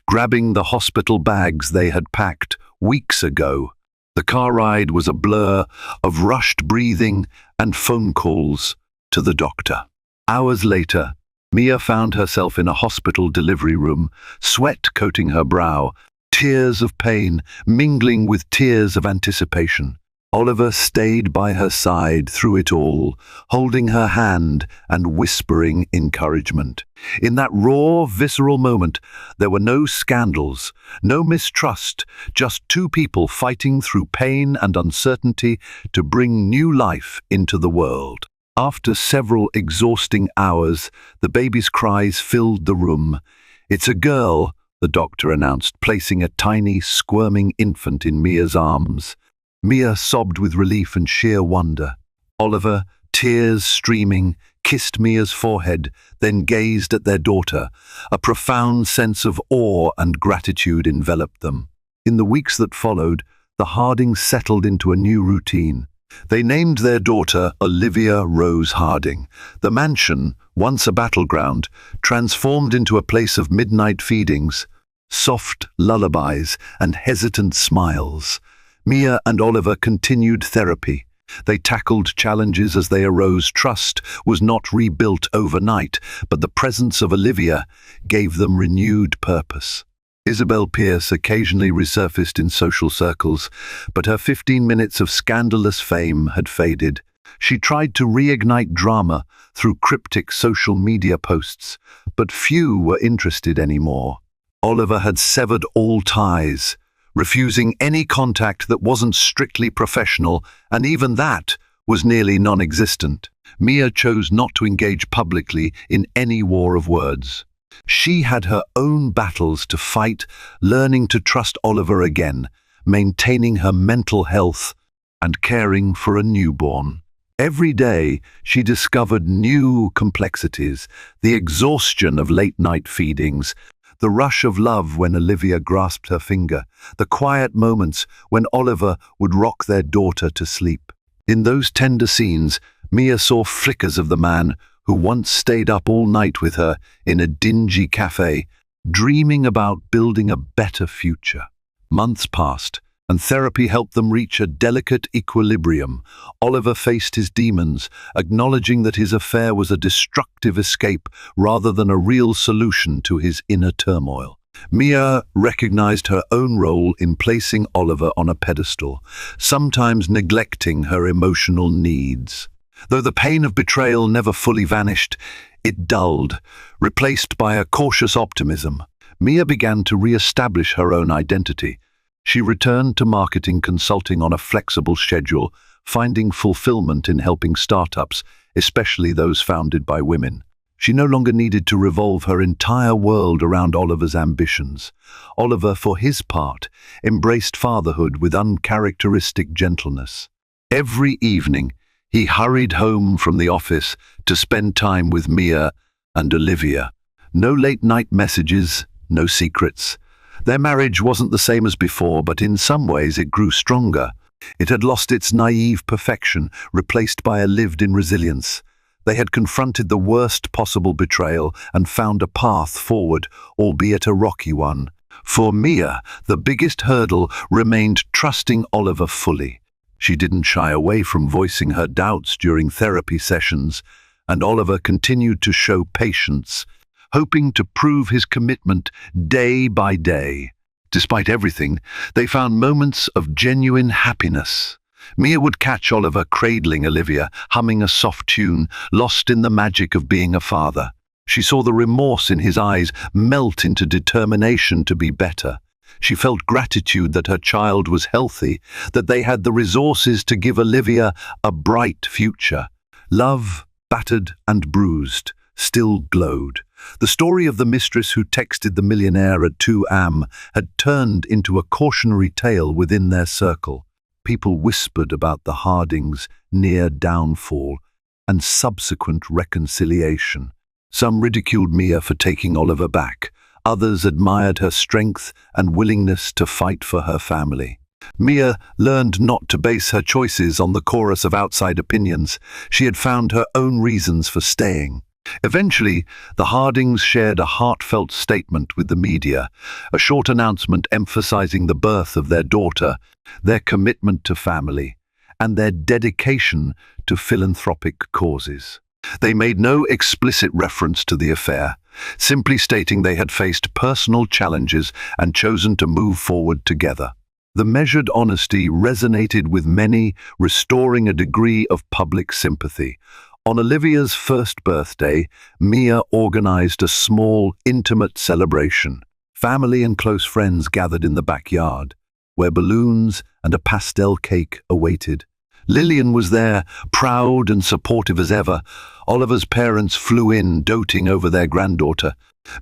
grabbing the hospital bags they had packed weeks ago. The car ride was a blur of rushed breathing and phone calls to the doctor. Hours later, Mia found herself in a hospital delivery room, sweat coating her brow, tears of pain mingling with tears of anticipation. Oliver stayed by her side through it all, holding her hand and whispering encouragement. In that raw, visceral moment, there were no scandals, no mistrust, just two people fighting through pain and uncertainty to bring new life into the world. After several exhausting hours, the baby's cries filled the room. "It's a girl," the doctor announced, placing a tiny, squirming infant in Mia's arms. Mia sobbed with relief and sheer wonder. Oliver, tears streaming, kissed Mia's forehead, then gazed at their daughter. A profound sense of awe and gratitude enveloped them. In the weeks that followed, the Hardings settled into a new routine. They named their daughter Olivia Rose Harding. The mansion, once a battleground, transformed into a place of midnight feedings, soft lullabies, and hesitant smiles. Mia and Oliver continued therapy. They tackled challenges as they arose. Trust was not rebuilt overnight, but the presence of Olivia gave them renewed purpose. Isabel Pierce occasionally resurfaced in social circles, but her 15 minutes of scandalous fame had faded. She tried to reignite drama through cryptic social media posts, but few were interested anymore. Oliver had severed all ties, refusing any contact that wasn't strictly professional, and even that was nearly non-existent. Mia chose not to engage publicly in any war of words. She had her own battles to fight, learning to trust Oliver again, maintaining her mental health, and caring for a newborn. Every day, she discovered new complexities, the exhaustion of late-night feedings, the rush of love when Olivia grasped her finger, the quiet moments when Oliver would rock their daughter to sleep. In those tender scenes, Mia saw flickers of the man who once stayed up all night with her in a dingy cafe, dreaming about building a better future. Months passed, and therapy helped them reach a delicate equilibrium. Oliver faced his demons, acknowledging that his affair was a destructive escape rather than a real solution to his inner turmoil. Mia recognized her own role in placing Oliver on a pedestal, sometimes neglecting her emotional needs. Though the pain of betrayal never fully vanished, it dulled, replaced by a cautious optimism. Mia began to re-establish her own identity. She returned to marketing consulting on a flexible schedule, finding fulfillment in helping startups, especially those founded by women. She no longer needed to revolve her entire world around Oliver's ambitions. Oliver, for his part, embraced fatherhood with uncharacteristic gentleness. Every evening, he hurried home from the office to spend time with Mia and Olivia. No late-night messages, no secrets. Their marriage wasn't the same as before, but in some ways it grew stronger. It had lost its naive perfection, replaced by a lived-in resilience. They had confronted the worst possible betrayal and found a path forward, albeit a rocky one. For Mia, the biggest hurdle remained trusting Oliver fully. She didn't shy away from voicing her doubts during therapy sessions, and Oliver continued to show patience, hoping to prove his commitment day by day. Despite everything, they found moments of genuine happiness. Mia would catch Oliver cradling Olivia, humming a soft tune, lost in the magic of being a father. She saw the remorse in his eyes melt into determination to be better. She felt gratitude that her child was healthy, that they had the resources to give Olivia a bright future. Love, battered and bruised, still glowed. The story of the mistress who texted the millionaire at 2 a.m. had turned into a cautionary tale within their circle. People whispered about the Hardings' near downfall and subsequent reconciliation. Some ridiculed Mia for taking Oliver back. Others admired her strength and willingness to fight for her family. Mia learned not to base her choices on the chorus of outside opinions. She had found her own reasons for staying. Eventually, the Hardings shared a heartfelt statement with the media, a short announcement emphasizing the birth of their daughter, their commitment to family, and their dedication to philanthropic causes. They made no explicit reference to the affair, simply stating they had faced personal challenges and chosen to move forward together. The measured honesty resonated with many, restoring a degree of public sympathy. On Olivia's first birthday, Mia organized a small, intimate celebration. Family and close friends gathered in the backyard, where balloons and a pastel cake awaited. Lillian was there, proud and supportive as ever. Oliver's parents flew in, doting over their granddaughter.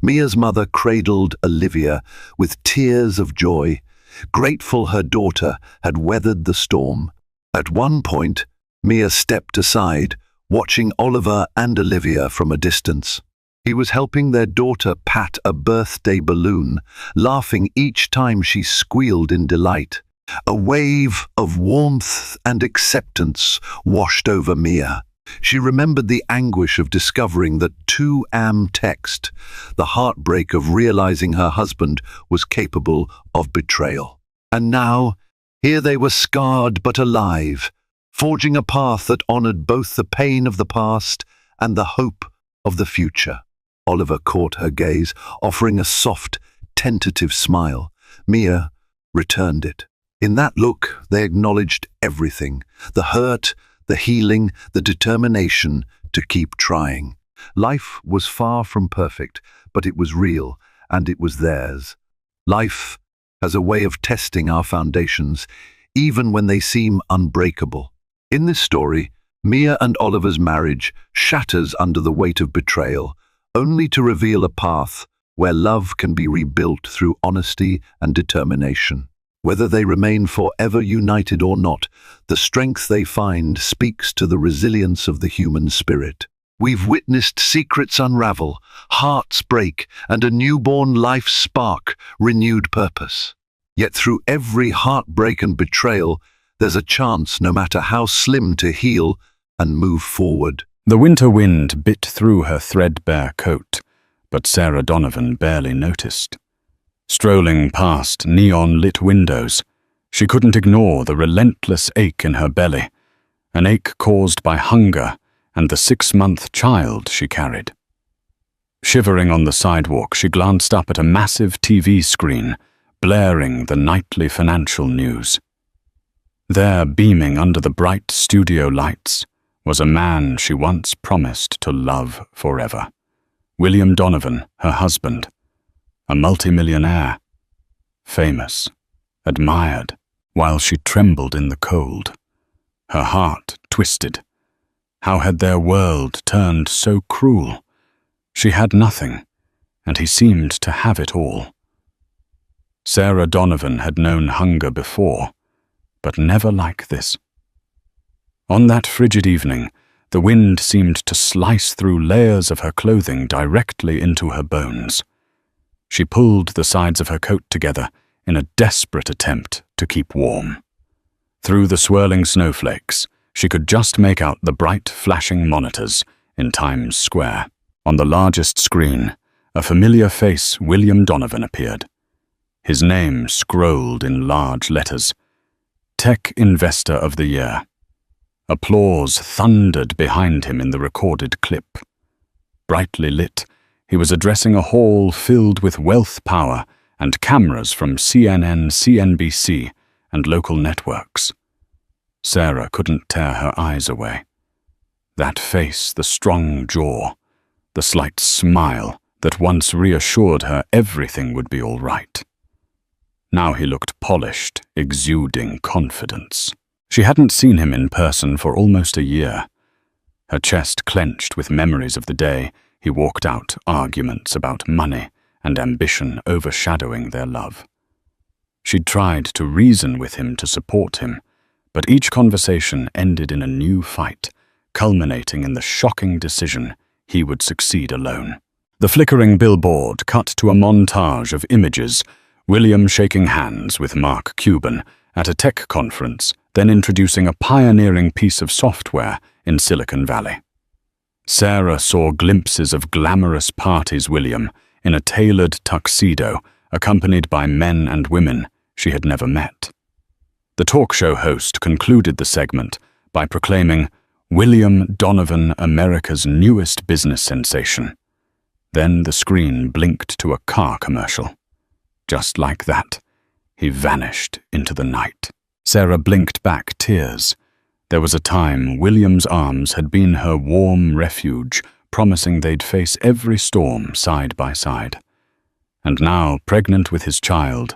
Mia's mother cradled Olivia with tears of joy, grateful her daughter had weathered the storm. At one point, Mia stepped aside, watching Oliver and Olivia from a distance. He was helping their daughter pat a birthday balloon, laughing each time she squealed in delight. A wave of warmth and acceptance washed over Mia. She remembered the anguish of discovering that 2am text, the heartbreak of realizing her husband was capable of betrayal. And now, here they were scarred but alive, forging a path that honored both the pain of the past and the hope of the future. Oliver caught her gaze, offering a soft, tentative smile. Mia returned it. In that look, they acknowledged everything: the hurt, the healing, the determination to keep trying. Life was far from perfect, but it was real, and it was theirs. Life has a way of testing our foundations, even when they seem unbreakable. In this story, Mia and Oliver's marriage shatters under the weight of betrayal, only to reveal a path where love can be rebuilt through honesty and determination. Whether they remain forever united or not, the strength they find speaks to the resilience of the human spirit. We've witnessed secrets unravel, hearts break, and a newborn life spark renewed purpose. Yet through every heartbreak and betrayal, there's a chance, no matter how slim, to heal and move forward. The winter wind bit through her threadbare coat, but Sarah Donovan barely noticed. Strolling past neon-lit windows, she couldn't ignore the relentless ache in her belly, an ache caused by hunger and the 6-month child she carried. Shivering on the sidewalk, she glanced up at a massive TV screen, blaring the nightly financial news. There, beaming under the bright studio lights, was a man she once promised to love forever. William Donovan, her husband, a multimillionaire, famous, admired, while she trembled in the cold. Her heart twisted. How had their world turned so cruel? She had nothing, and he seemed to have it all. Sarah Donovan had known hunger before, but never like this. On that frigid evening, the wind seemed to slice through layers of her clothing directly into her bones. She pulled the sides of her coat together in a desperate attempt to keep warm. Through the swirling snowflakes, she could just make out the bright, flashing monitors in Times Square. On the largest screen, a familiar face, William Donovan, appeared. His name scrolled in large letters: Tech Investor of the Year. Applause thundered behind him in the recorded clip. Brightly lit, he was addressing a hall filled with wealth power and cameras from CNN, CNBC, and local networks. Sarah couldn't tear her eyes away. That face, the strong jaw, the slight smile that once reassured her everything would be all right. Now he looked polished, exuding confidence. She hadn't seen him in person for almost a year. Her chest clenched with memories of the day he walked out, arguments about money and ambition overshadowing their love. She'd tried to reason with him to support him, but each conversation ended in a new fight, culminating in the shocking decision he would succeed alone. The flickering billboard cut to a montage of images, William shaking hands with Mark Cuban at a tech conference, then introducing a pioneering piece of software in Silicon Valley. Sarah saw glimpses of glamorous parties William in a tailored tuxedo, accompanied by men and women she had never met. The talk show host concluded the segment by proclaiming, "William Donovan, America's newest business sensation." Then the screen blinked to a car commercial. Just like that, he vanished into the night. Sarah blinked back tears. There was a time William's arms had been her warm refuge, promising they'd face every storm side by side. And now, pregnant with his child,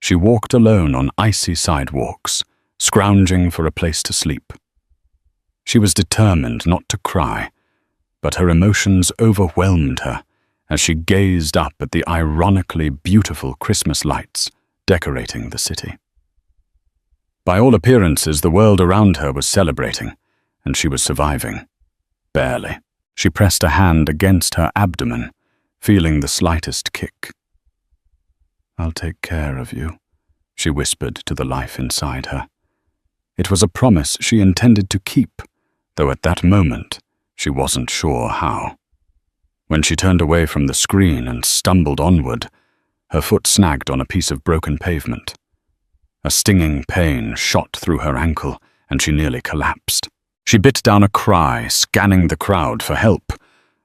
she walked alone on icy sidewalks, scrounging for a place to sleep. She was determined not to cry, but her emotions overwhelmed her as she gazed up at the ironically beautiful Christmas lights decorating the city. By all appearances, the world around her was celebrating, and she was surviving. Barely. She pressed a hand against her abdomen, feeling the slightest kick. "I'll take care of you," she whispered to the life inside her. It was a promise she intended to keep, though at that moment she wasn't sure how. When she turned away from the screen and stumbled onward, her foot snagged on a piece of broken pavement. A stinging pain shot through her ankle, and she nearly collapsed. She bit down a cry, scanning the crowd for help,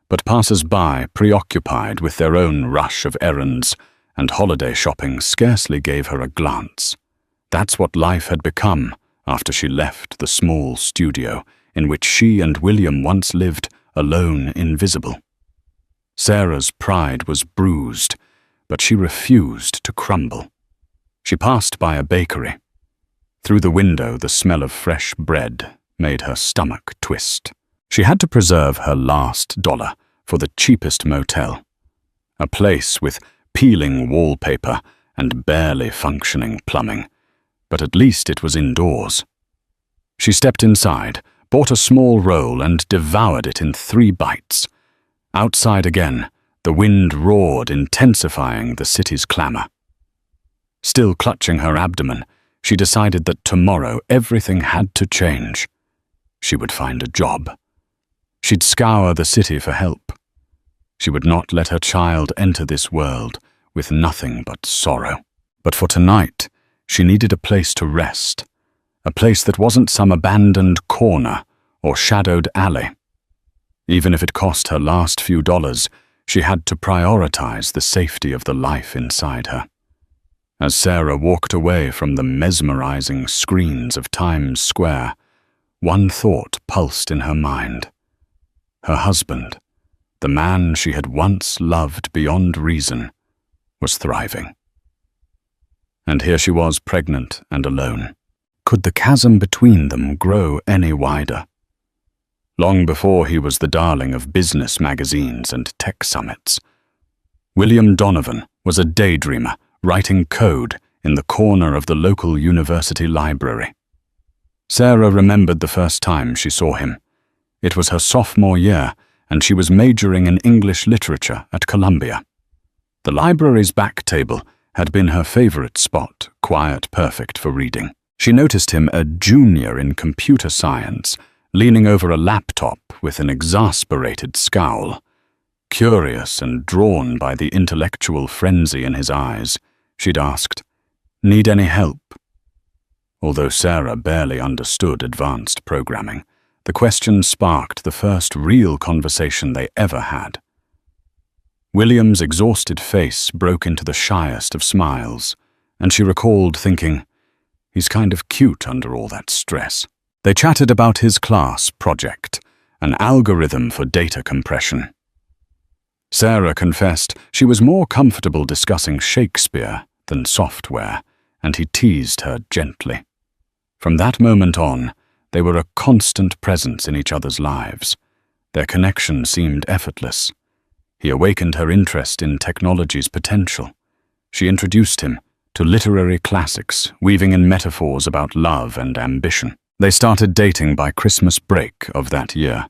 but passers-by, preoccupied with their own rush of errands and holiday shopping, scarcely gave her a glance. That's what life had become after she left the small studio in which she and William once lived, alone, invisible. Sarah's pride was bruised, but she refused to crumble. She passed by a bakery. Through the window, the smell of fresh bread made her stomach twist. She had to preserve her last dollar for the cheapest motel, a place with peeling wallpaper and barely functioning plumbing, but at least it was indoors. She stepped inside, bought a small roll and devoured it in 3 bites. Outside again, the wind roared, intensifying the city's clamor. Still clutching her abdomen, she decided that tomorrow everything had to change. She would find a job. She'd scour the city for help. She would not let her child enter this world with nothing but sorrow. But for tonight, she needed a place to rest, a place that wasn't some abandoned corner or shadowed alley. Even if it cost her last few dollars, she had to prioritize the safety of the life inside her. As Sarah walked away from the mesmerizing screens of Times Square, one thought pulsed in her mind. Her husband, the man she had once loved beyond reason, was thriving. And here she was, pregnant and alone. Could the chasm between them grow any wider? Long before he was the darling of business magazines and tech summits, William Donovan was a daydreamer writing code in the corner of the local university library. Sarah remembered the first time she saw him. It was her sophomore year, and she was majoring in English literature at Columbia. The library's back table had been her favorite spot, quiet, perfect for reading. She noticed him, a junior in computer science, leaning over a laptop with an exasperated scowl. Curious and drawn by the intellectual frenzy in his eyes, she'd asked, "Need any help?" Although Sarah barely understood advanced programming, the question sparked the first real conversation they ever had. William's exhausted face broke into the shyest of smiles, and she recalled thinking, "He's kind of cute under all that stress." They chatted about his class project, an algorithm for data compression. Sarah confessed she was more comfortable discussing Shakespeare than software, and he teased her gently. From that moment on, they were a constant presence in each other's lives. Their connection seemed effortless. He awakened her interest in technology's potential. She introduced him to literary classics, weaving in metaphors about love and ambition. They started dating by Christmas break of that year,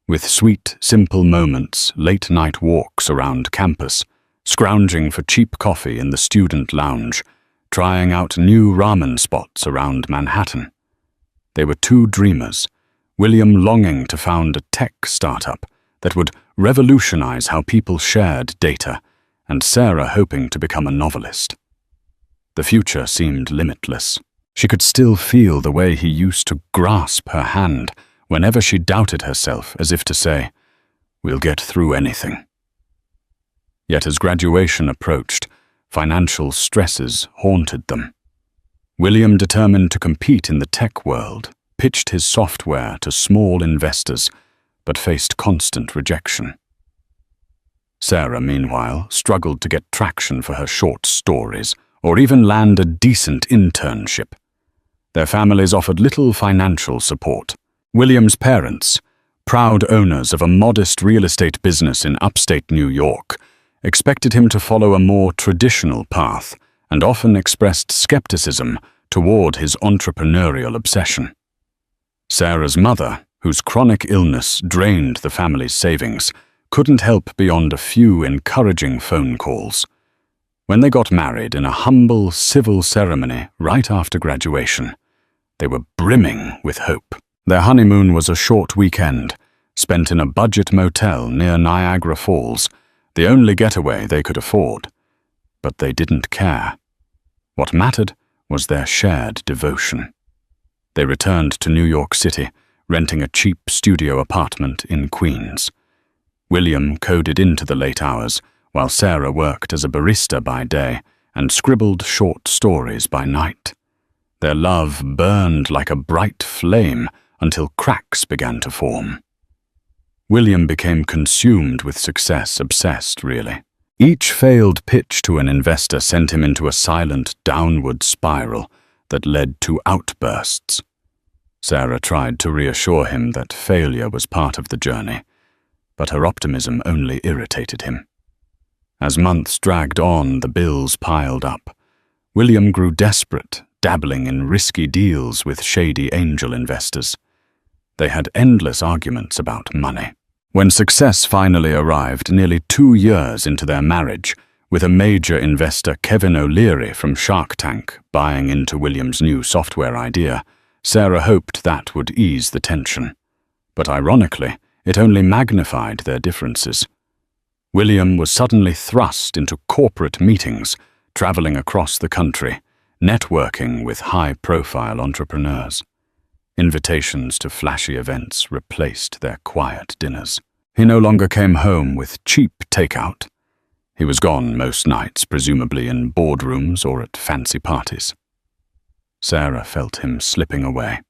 with sweet, simple moments, late-night walks around campus, scrounging for cheap coffee in the student lounge, trying out new ramen spots around Manhattan. They were two dreamers, William longing to found a tech startup, that would revolutionize how people shared data, and Sarah hoping to become a novelist. The future seemed limitless. She could still feel the way he used to grasp her hand whenever she doubted herself, as if to say, "We'll get through anything." Yet as graduation approached, financial stresses haunted them. William, determined to compete in the tech world, pitched his software to small investors, but faced constant rejection. Sarah, meanwhile, struggled to get traction for her short stories, or even land a decent internship. Their families offered little financial support. William's parents, proud owners of a modest real estate business in upstate New York, expected him to follow a more traditional path and often expressed skepticism toward his entrepreneurial obsession. Sarah's mother, whose chronic illness drained the family's savings, couldn't help beyond a few encouraging phone calls. When they got married in a humble civil ceremony right after graduation, they were brimming with hope. Their honeymoon was a short weekend, spent in a budget motel near Niagara Falls, the only getaway they could afford. But they didn't care. What mattered was their shared devotion. They returned to New York City, renting a cheap studio apartment in Queens. William coded into the late hours, while Sarah worked as a barista by day and scribbled short stories by night. Their love burned like a bright flame until cracks began to form. William became consumed with success, obsessed, really. Each failed pitch to an investor sent him into a silent downward spiral that led to outbursts. Sarah tried to reassure him that failure was part of the journey, but her optimism only irritated him. As months dragged on, the bills piled up. William grew desperate, dabbling in risky deals with shady angel investors. They had endless arguments about money. When success finally arrived nearly 2 years into their marriage, with a major investor, Kevin O'Leary from Shark Tank, buying into William's new software idea, Sarah hoped that would ease the tension. But ironically, it only magnified their differences. William was suddenly thrust into corporate meetings, traveling across the country, networking with high-profile entrepreneurs. Invitations to flashy events replaced their quiet dinners. He no longer came home with cheap takeout. He was gone most nights, presumably in boardrooms or at fancy parties. Sarah felt him slipping away.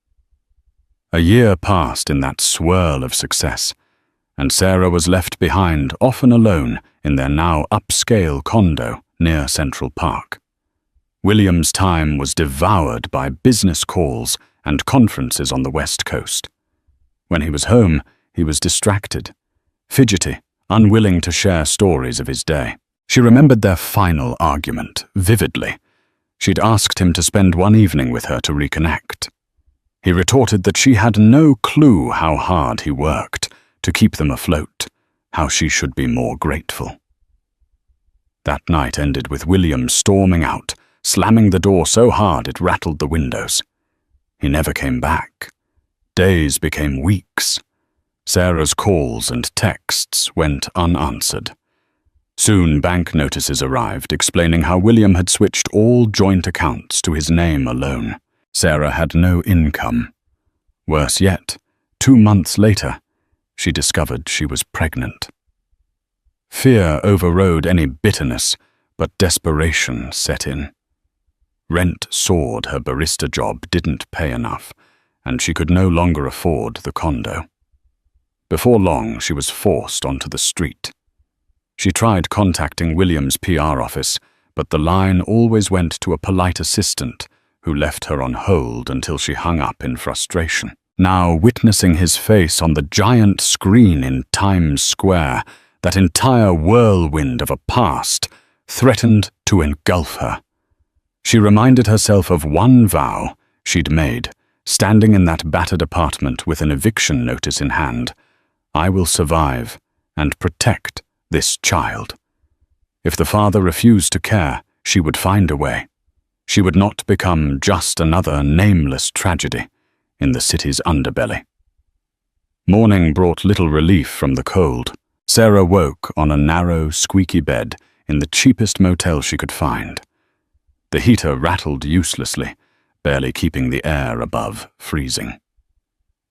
A year passed in that swirl of success, and Sarah was left behind, often alone, in their now upscale condo near Central Park. William's time was devoured by business calls and conferences on the West Coast. When he was home, he was distracted, fidgety, unwilling to share stories of his day. She remembered their final argument vividly. She'd asked him to spend one evening with her to reconnect. He retorted that she had no clue how hard he worked to keep them afloat, how she should be more grateful. That night ended with William storming out, slamming the door so hard it rattled the windows. He never came back. Days became weeks. Sarah's calls and texts went unanswered. Soon bank notices arrived explaining how William had switched all joint accounts to his name alone. Sarah had no income. Worse yet, 2 months later, she discovered she was pregnant. Fear overrode any bitterness, but desperation set in. Rent soared, her barista job didn't pay enough, and she could no longer afford the condo. Before long, she was forced onto the street. She tried contacting William's PR office, but the line always went to a polite assistant who left her on hold until she hung up in frustration. Now, witnessing his face on the giant screen in Times Square, that entire whirlwind of a past threatened to engulf her. She reminded herself of one vow she'd made, standing in that battered apartment with an eviction notice in hand. I will survive and protect this child. If the father refused to care, she would find a way. She would not become just another nameless tragedy in the city's underbelly. Morning brought little relief from the cold. Sarah woke on a narrow, squeaky bed in the cheapest motel she could find. The heater rattled uselessly, barely keeping the air above freezing.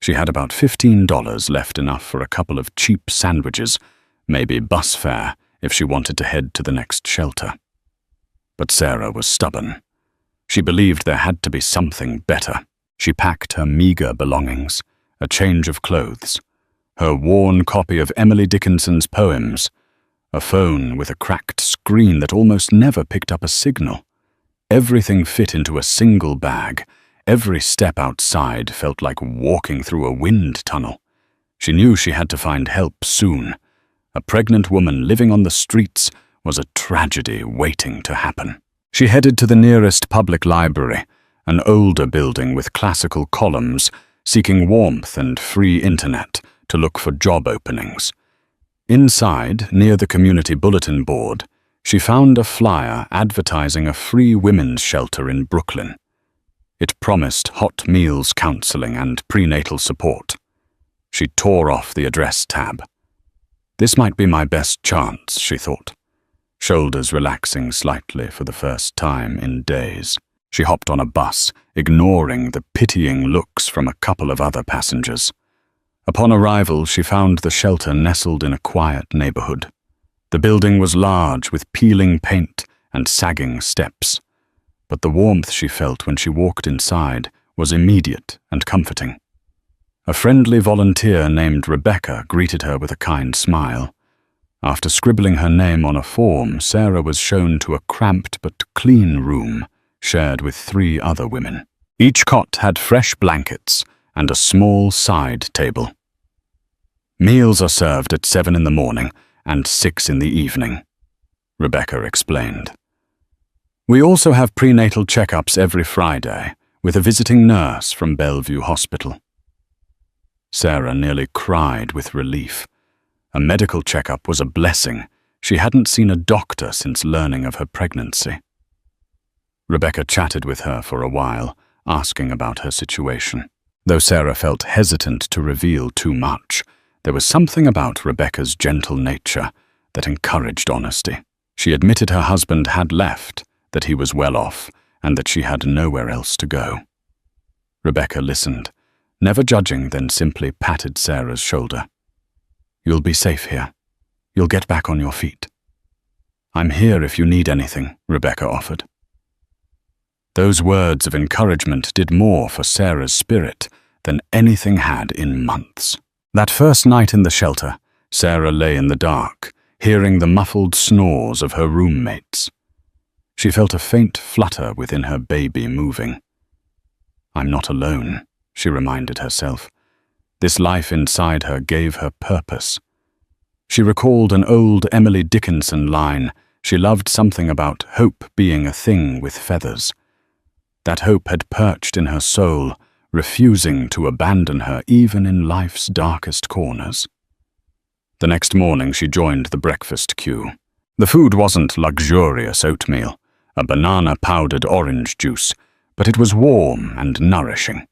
She had about $15, left enough for a couple of cheap sandwiches, maybe bus fare if she wanted to head to the next shelter. But Sarah was stubborn. She believed there had to be something better. She packed her meager belongings, a change of clothes, her worn copy of Emily Dickinson's poems, a phone with a cracked screen that almost never picked up a signal. Everything fit into a single bag. Every step outside felt like walking through a wind tunnel. She knew she had to find help soon. A pregnant woman living on the streets was a tragedy waiting to happen. She headed to the nearest public library, an older building with classical columns, seeking warmth and free internet to look for job openings. Inside, near the community bulletin board, she found a flyer advertising a free women's shelter in Brooklyn. It promised hot meals counseling and prenatal support. She tore off the address tab. This might be my best chance, she thought, shoulders relaxing slightly for the first time in days. She hopped on a bus, ignoring the pitying looks from a couple of other passengers. Upon arrival, she found the shelter nestled in a quiet neighborhood. The building was large, with peeling paint and sagging steps, but the warmth she felt when she walked inside was immediate and comforting. A friendly volunteer named Rebecca greeted her with a kind smile. After scribbling her name on a form, Sarah was shown to a cramped but clean room shared with 3 other women. Each cot had fresh blankets and a small side table. Meals are served at 7 in the morning and 6 in the evening, Rebecca explained. We also have prenatal checkups every Friday with a visiting nurse from Bellevue Hospital. Sarah nearly cried with relief. A medical checkup was a blessing. She hadn't seen a doctor since learning of her pregnancy. Rebecca chatted with her for a while, asking about her situation. Though Sarah felt hesitant to reveal too much, there was something about Rebecca's gentle nature that encouraged honesty. She admitted her husband had left, that he was well off, and that she had nowhere else to go. Rebecca listened, never judging, then simply patted Sarah's shoulder. You'll be safe here. You'll get back on your feet. I'm here if you need anything, Rebecca offered. Those words of encouragement did more for Sarah's spirit than anything had in months. That first night in the shelter, Sarah lay in the dark, hearing the muffled snores of her roommates. She felt a faint flutter within her baby moving. I'm not alone, she reminded herself. This life inside her gave her purpose. She recalled an old Emily Dickinson line. She loved something about hope being a thing with feathers. That hope had perched in her soul, refusing to abandon her even in life's darkest corners. The next morning she joined the breakfast queue. The food wasn't luxurious oatmeal, a banana-powdered orange juice, but it was warm and nourishing.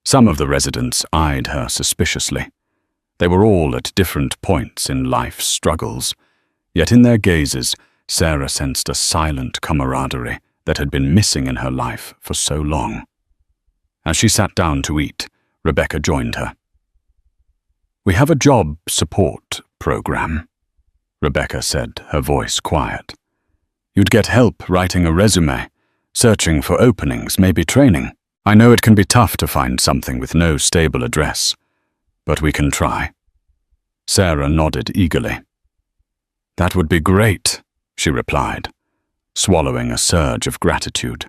Some of the residents eyed her suspiciously. They were all at different points in life's struggles, yet in their gazes, Sarah sensed a silent camaraderie that had been missing in her life for so long. As she sat down to eat, Rebecca joined her. We have a job support program, Rebecca said, her voice quiet. You'd get help writing a resume, searching for openings, maybe training. I know it can be tough to find something with no stable address, but we can try. Sarah nodded eagerly. That would be great, she replied, swallowing a surge of gratitude.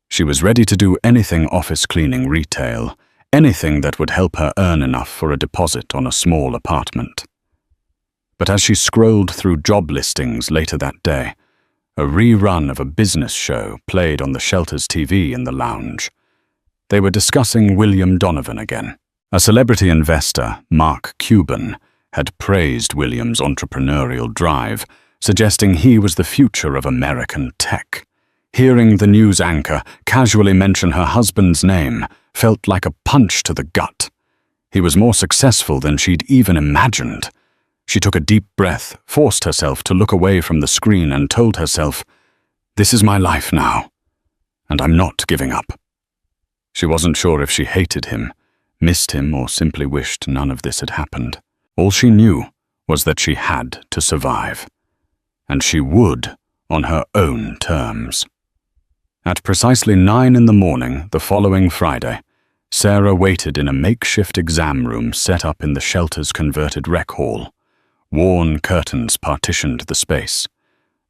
She was ready to do anything office cleaning retail, anything that would help her earn enough for a deposit on a small apartment. But as she scrolled through job listings later that day, a rerun of a business show played on the shelter's TV in the lounge. They were discussing William Donovan again. A celebrity investor, Mark Cuban, had praised William's entrepreneurial drive, suggesting he was the future of American tech. Hearing the news anchor casually mention her husband's name felt like a punch to the gut. He was more successful than she'd even imagined. She took a deep breath, forced herself to look away from the screen and told herself, "This is my life now, and I'm not giving up." She wasn't sure if she hated him, missed him, or simply wished none of this had happened. All she knew was that she had to survive, and she would on her own terms. At precisely 9 in the morning the following Friday, Sarah waited in a makeshift exam room set up in the shelter's converted rec hall. Worn curtains partitioned the space.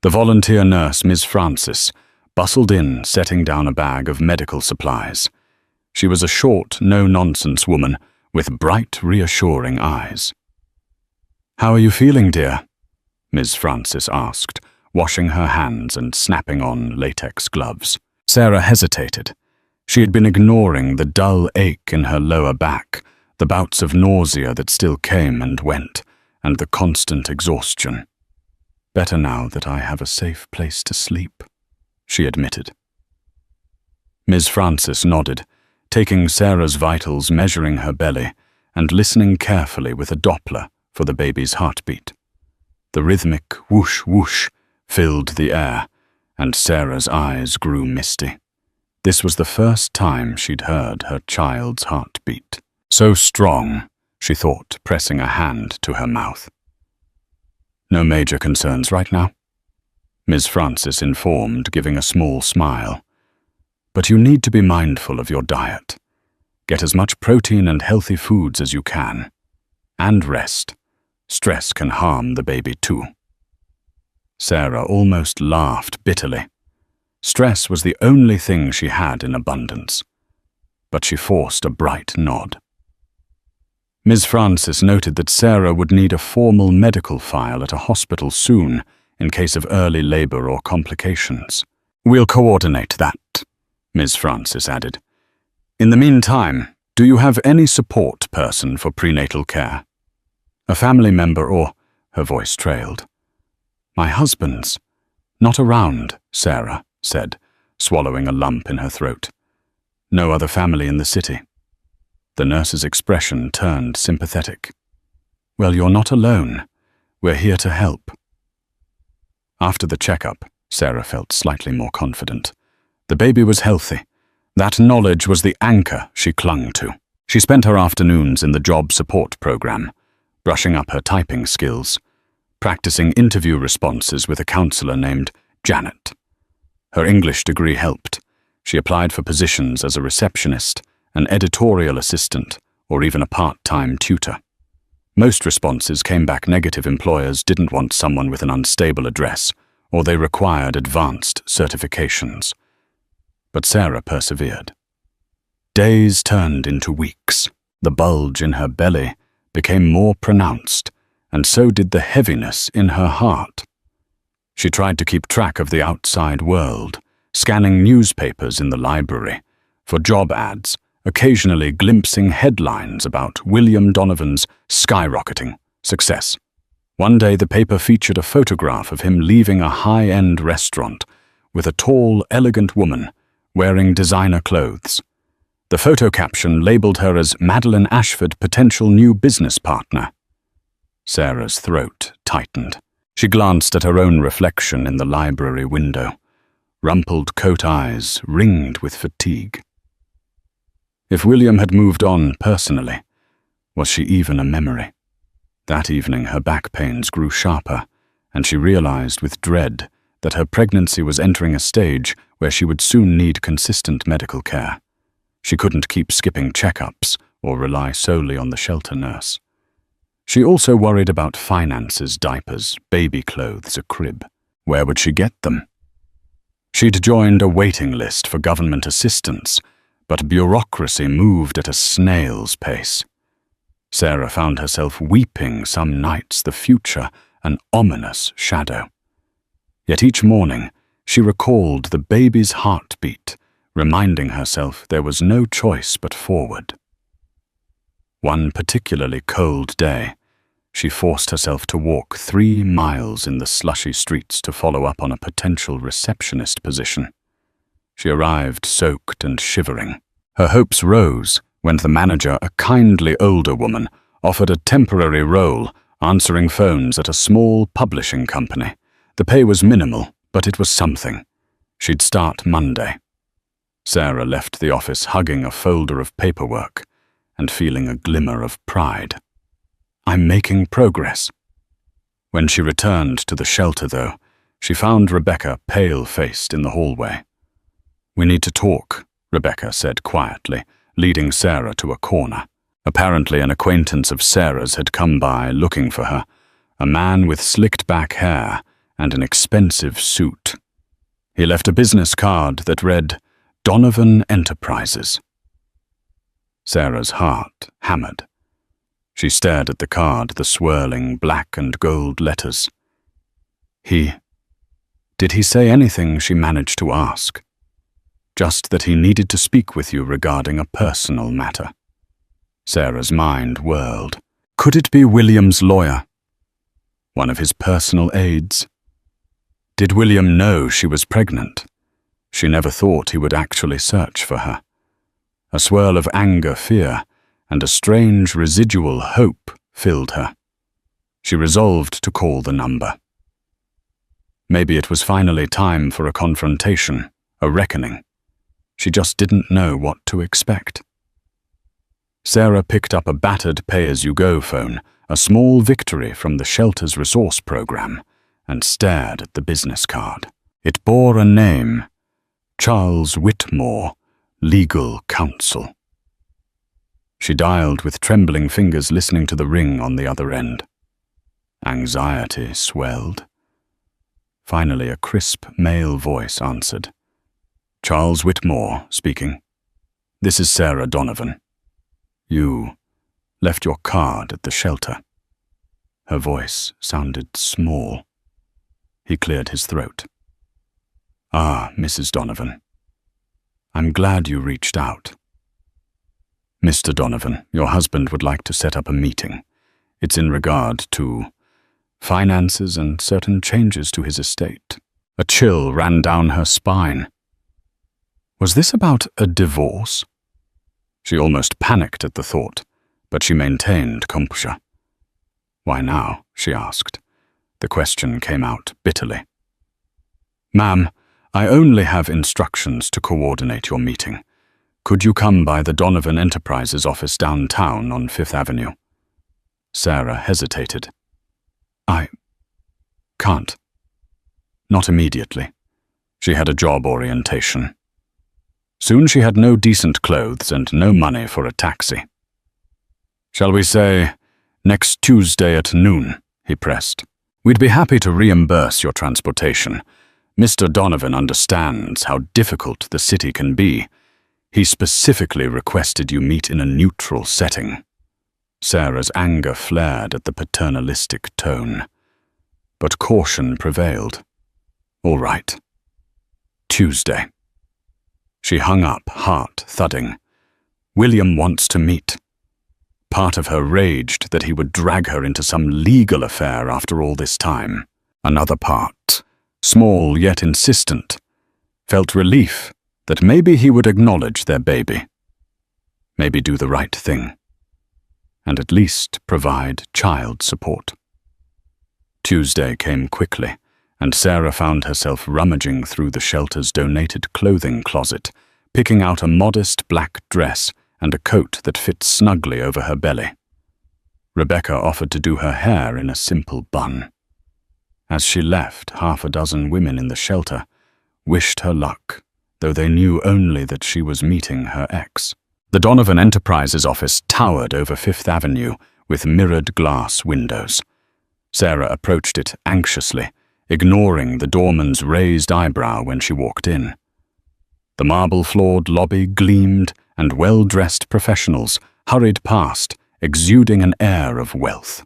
The volunteer nurse, Miss Francis, bustled in, setting down a bag of medical supplies. She was a short, no-nonsense woman with bright, reassuring eyes. "How are you feeling, dear?" Miss Francis asked, washing her hands and snapping on latex gloves. Sarah hesitated. She had been ignoring the dull ache in her lower back, the bouts of nausea that still came and went, and the constant exhaustion. "Better now that I have a safe place to sleep," she admitted. Ms. Francis nodded, taking Sarah's vitals, measuring her belly, and listening carefully with a Doppler for the baby's heartbeat. The rhythmic whoosh-whoosh filled the air, and Sarah's eyes grew misty. This was the first time she'd heard her child's heartbeat. So strong, she thought, pressing a hand to her mouth. "No major concerns right now?" Ms. Francis informed, giving a small smile. "But you need to be mindful of your diet. Get as much protein and healthy foods as you can. And rest. Stress can harm the baby too." Sarah almost laughed bitterly. Stress was the only thing she had in abundance. But she forced a bright nod. Ms. Francis noted that Sarah would need a formal medical file at a hospital soon in case of early labor or complications. "We'll coordinate that," Ms. Francis added. "In the meantime, do you have any support person for prenatal care? A family member or—" her voice trailed. "My husband's not around," Sarah said, swallowing a lump in her throat. "No other family in the city." The nurse's expression turned sympathetic. "Well, you're not alone. We're here to help." After the checkup, Sarah felt slightly more confident. The baby was healthy. That knowledge was the anchor she clung to. She spent her afternoons in the job support program, brushing up her typing skills, practicing interview responses with a counselor named Janet. Her English degree helped. She applied for positions as a receptionist, an editorial assistant, or even a part-time tutor. Most responses came back negative. Employers didn't want someone with an unstable address, or they required advanced certifications. But Sarah persevered. Days turned into weeks. The bulge in her belly became more pronounced, and so did the heaviness in her heart. She tried to keep track of the outside world, scanning newspapers in the library for job ads, occasionally glimpsing headlines about William Donovan's skyrocketing success. One day the paper featured a photograph of him leaving a high-end restaurant with a tall, elegant woman wearing designer clothes. The photo caption labeled her as Madeline Ashford, potential new business partner. Sarah's throat tightened. She glanced at her own reflection in the library window, rumpled coat eyes ringed with fatigue. If William had moved on personally, was she even a memory? That evening her back pains grew sharper, and she realized with dread that her pregnancy was entering a stage where she would soon need consistent medical care. She couldn't keep skipping checkups or rely solely on the shelter nurse. She also worried about finances, diapers, baby clothes, a crib. Where would she get them? She'd joined a waiting list for government assistance, but bureaucracy moved at a snail's pace. Sarah found herself weeping some nights, the future an ominous shadow. Yet each morning she recalled the baby's heartbeat, reminding herself there was no choice but forward. One particularly cold day, she forced herself to walk 3 miles in the slushy streets to follow up on a potential receptionist position. She arrived soaked and shivering. Her hopes rose went the manager, a kindly older woman, offered a temporary role, answering phones at a small publishing company. The pay was minimal, but it was something. She'd start Monday. Sarah left the office hugging a folder of paperwork and feeling a glimmer of pride. I'm making progress. When she returned to the shelter, though, she found Rebecca pale-faced in the hallway. We need to talk, Rebecca said quietly, leading Sarah to a corner. Apparently an acquaintance of Sarah's had come by looking for her, a man with slicked-back hair and an expensive suit. He left a business card that read, Donovan Enterprises. Sarah's heart hammered. She stared at the card, the swirling black and gold letters. Did he say anything she managed to ask? Just that he needed to speak with you regarding a personal matter. Sarah's mind whirled. Could it be William's lawyer? One of his personal aides? Did William know she was pregnant? She never thought he would actually search for her. A swirl of anger, fear, and a strange residual hope filled her. She resolved to call the number. Maybe it was finally time for a confrontation, a reckoning. She just didn't know what to expect. Sarah picked up a battered pay-as-you-go phone, a small victory from the shelter's resource program, and stared at the business card. It bore a name, Charles Whitmore, Legal Counsel. She dialed with trembling fingers, listening to the ring on the other end. Anxiety swelled. Finally, a crisp male voice answered. Charles Whitmore speaking. This is Sarah Donovan. You left your card at the shelter. Her voice sounded small. He cleared his throat. Ah, Mrs. Donovan. I'm glad you reached out. Mr. Donovan, your husband would like to set up a meeting. It's in regard to finances and certain changes to his estate. A chill ran down her spine. Was this about a divorce? She almost panicked at the thought, but she maintained composure. Why now? She asked. The question came out bitterly. Ma'am, I only have instructions to coordinate your meeting. Could you come by the Donovan Enterprises office downtown on Fifth Avenue? Sarah hesitated. I can't. Not immediately. She had a job orientation. Soon she had no decent clothes and no money for a taxi. Shall we say, next Tuesday at noon, he pressed. We'd be happy to reimburse your transportation. Mr. Donovan understands how difficult the city can be. He specifically requested you meet in a neutral setting. Sarah's anger flared at the paternalistic tone. But caution prevailed. All right. Tuesday. She hung up, heart thudding. William wants to meet. Part of her raged that he would drag her into some legal affair after all this time. Another part, small yet insistent, felt relief that maybe he would acknowledge their baby. Maybe do the right thing. And at least provide child support. Tuesday came quickly, and Sarah found herself rummaging through the shelter's donated clothing closet, picking out a modest black dress and a coat that fit snugly over her belly. Rebecca offered to do her hair in a simple bun. As she left, half a dozen women in the shelter wished her luck, though they knew only that she was meeting her ex. The Donovan Enterprises office towered over Fifth Avenue with mirrored glass windows. Sarah approached it anxiously, ignoring the doorman's raised eyebrow when she walked in. The marble-floored lobby gleamed, and well-dressed professionals hurried past, exuding an air of wealth.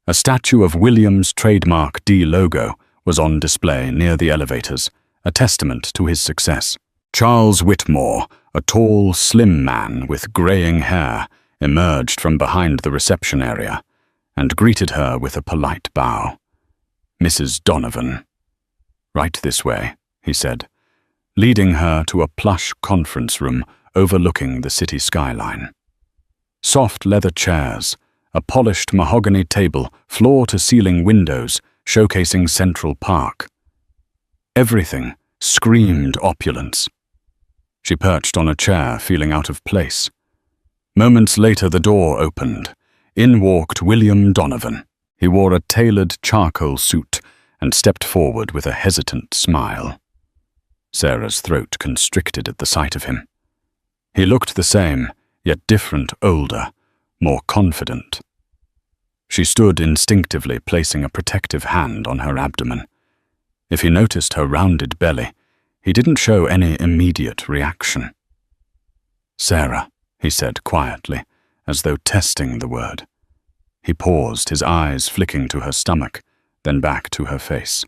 A statue of William's trademark D logo was on display near the elevators, a testament to his success. Charles Whitmore, a tall, slim man with graying hair, emerged from behind the reception area and greeted her with a polite bow. Mrs. Donovan. Right this way, he said, leading her to a plush conference room overlooking the city skyline. Soft leather chairs, a polished mahogany table, floor-to-ceiling windows showcasing Central Park. Everything screamed opulence. She perched on a chair, feeling out of place. Moments later, the door opened. In walked William Donovan. He wore a tailored charcoal suit and stepped forward with a hesitant smile. Sarah's throat constricted at the sight of him. He looked the same, yet different, older, more confident. She stood instinctively, placing a protective hand on her abdomen. If he noticed her rounded belly, he didn't show any immediate reaction. "Sarah," he said quietly, as though testing the word. He paused, his eyes flicking to her stomach, then back to her face.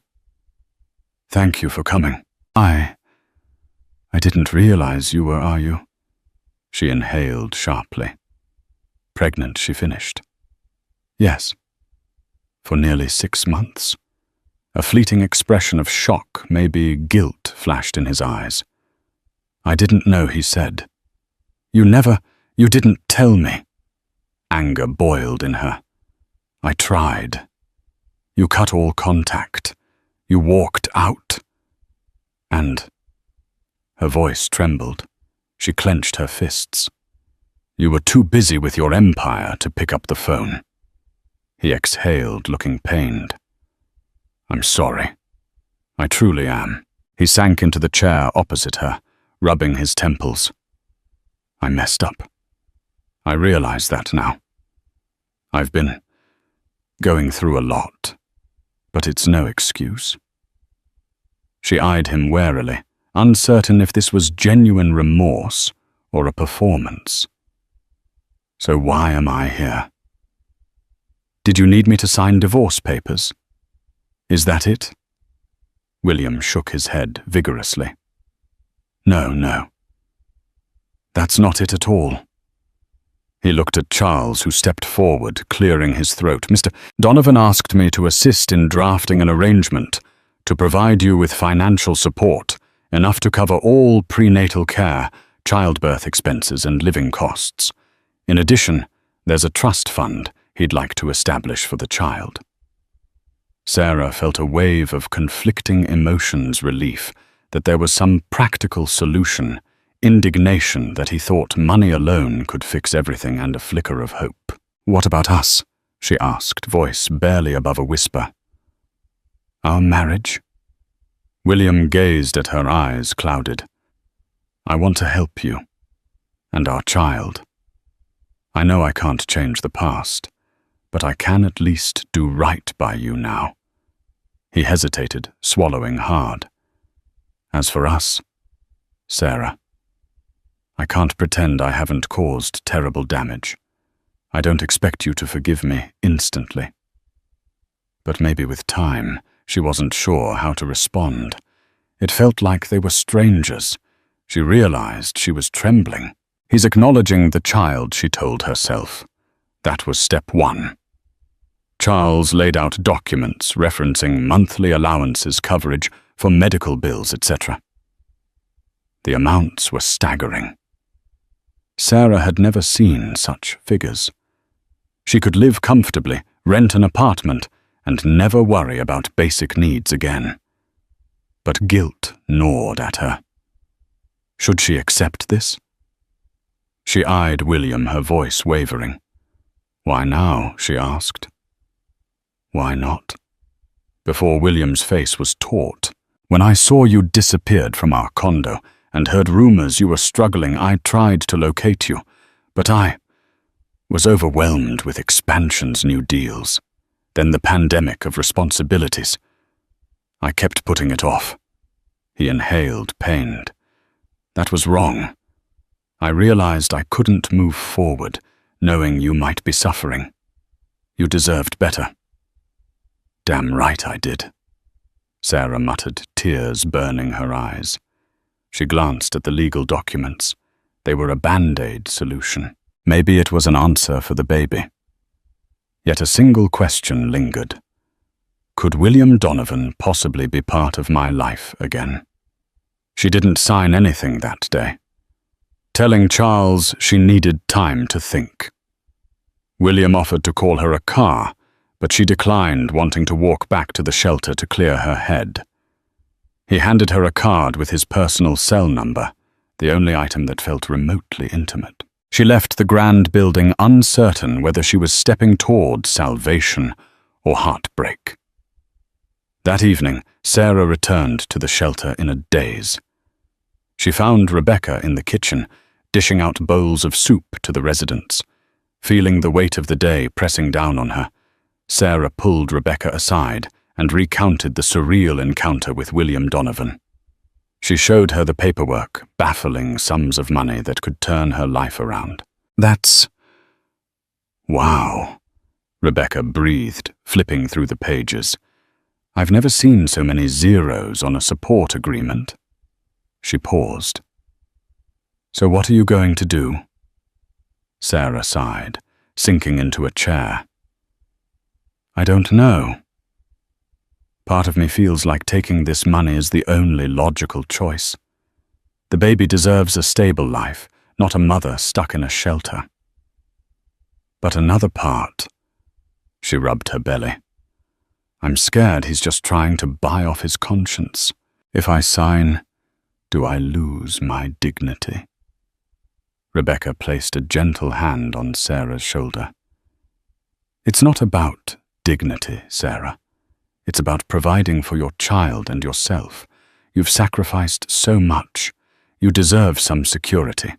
"Thank you for coming. I didn't realize you were, are you?" She inhaled sharply. "Pregnant," she finished. "Yes." "For nearly 6 months?" A fleeting expression of shock, maybe guilt, flashed in his eyes. "I didn't know," he said. You didn't tell me." Anger boiled in her. "I tried. You cut all contact. You walked out. And..." Her voice trembled. She clenched her fists. "You were too busy with your empire to pick up the phone." He exhaled, looking pained. "I'm sorry. I truly am." He sank into the chair opposite her, rubbing his temples. "I messed up. I realize that now. I've been going through a lot, but it's no excuse." She eyed him warily, uncertain if this was genuine remorse or a performance. "So why am I here?" "Did you need me to sign divorce papers? Is that it?" William shook his head vigorously. No. That's not it at all." He looked at Charles, who stepped forward, clearing his throat. "Mr. Donovan asked me to assist in drafting an arrangement to provide you with financial support, enough to cover all prenatal care, childbirth expenses, and living costs. In addition, there's a trust fund he'd like to establish for the child." Sarah felt a wave of conflicting emotions, relief that there was some practical solution, indignation that he thought money alone could fix everything, and a flicker of hope. "What about us?" she asked, voice barely above a whisper. "Our marriage?" William gazed at her, eyes clouded. "I want to help you. And our child. I know I can't change the past, but I can at least do right by you now." He hesitated, swallowing hard. "As for us, Sarah, I can't pretend I haven't caused terrible damage. I don't expect you to forgive me instantly." But maybe with time, she wasn't sure how to respond. It felt like they were strangers. She realized she was trembling. He's acknowledging the child, she told herself. That was step 1. Charles laid out documents referencing monthly allowances, coverage for medical bills, etc. The amounts were staggering. Sarah had never seen such figures. She could live comfortably, rent an apartment, and never worry about basic needs again. But guilt gnawed at her. Should she accept this? She eyed William, her voice wavering. "Why now?" she asked. "Why not?" Before William's face was taut. "When I saw you disappeared from our condo and heard rumors you were struggling, I tried to locate you, but I was overwhelmed with expansions, new deals, then the pandemic of responsibilities. I kept putting it off." He inhaled, pained. "That was wrong. I realized I couldn't move forward, knowing you might be suffering. You deserved better." "Damn right I did," Sarah muttered, tears burning her eyes. She glanced at the legal documents. They were a band-aid solution. Maybe it was an answer for the baby. Yet a single question lingered. Could William Donovan possibly be part of my life again? She didn't sign anything that day. telling Charles she needed time to think. William offered to call her a car, but she declined, wanting to walk back to the shelter to clear her head. He handed her a card with his personal cell number, the only item that felt remotely intimate. She left the grand building uncertain whether she was stepping toward salvation or heartbreak. That evening, Sarah returned to the shelter in a daze. She found Rebecca in the kitchen, dishing out bowls of soup to the residents. Feeling the weight of the day pressing down on her, Sarah pulled Rebecca aside and recounted the surreal encounter with William Donovan. She showed her the paperwork, baffling sums of money that could turn her life around. "That's... wow," Rebecca breathed, flipping through the pages. "I've never seen so many zeros on a support agreement." She paused. "So what are you going to do?" Sarah sighed, sinking into a chair. "I don't know. Part of me feels like taking this money is the only logical choice. The baby deserves a stable life, not a mother stuck in a shelter. But another part," she rubbed her belly. "I'm scared he's just trying to buy off his conscience. If I sign, do I lose my dignity?" Rebecca placed a gentle hand on Sarah's shoulder. "It's not about dignity, Sarah. It's about providing for your child and yourself. You've sacrificed so much. You deserve some security.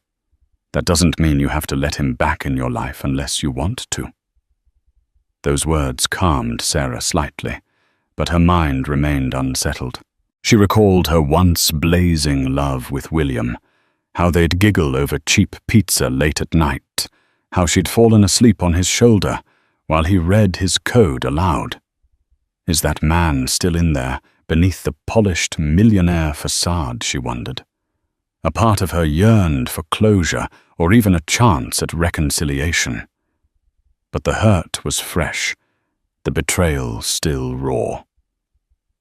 That doesn't mean you have to let him back in your life unless you want to." Those words calmed Sarah slightly, but her mind remained unsettled. She recalled her once blazing love with William, how they'd giggle over cheap pizza late at night, how she'd fallen asleep on his shoulder while he read his code aloud. Is that man still in there, beneath the polished millionaire facade, she wondered. A part of her yearned for closure or even a chance at reconciliation. But the hurt was fresh, the betrayal still raw.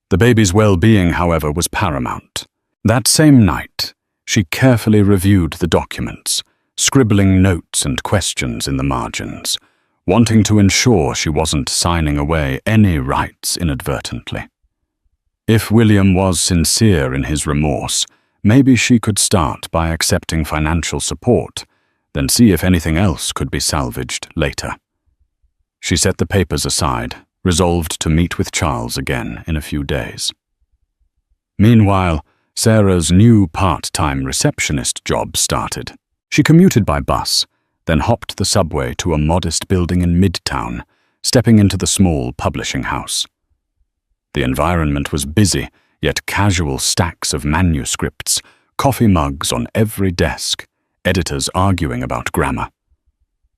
The baby's well-being, however, was paramount. That same night, she carefully reviewed the documents, scribbling notes and questions in the margins, wanting to ensure she wasn't signing away any rights inadvertently. If William was sincere in his remorse, maybe she could start by accepting financial support, then see if anything else could be salvaged later. She set the papers aside, resolved to meet with Charles again in a few days. Meanwhile, Sarah's new part-time receptionist job started. She commuted by bus, then hopped the subway to a modest building in Midtown, stepping into the small publishing house. The environment was busy, yet casual stacks of manuscripts, coffee mugs on every desk, editors arguing about grammar.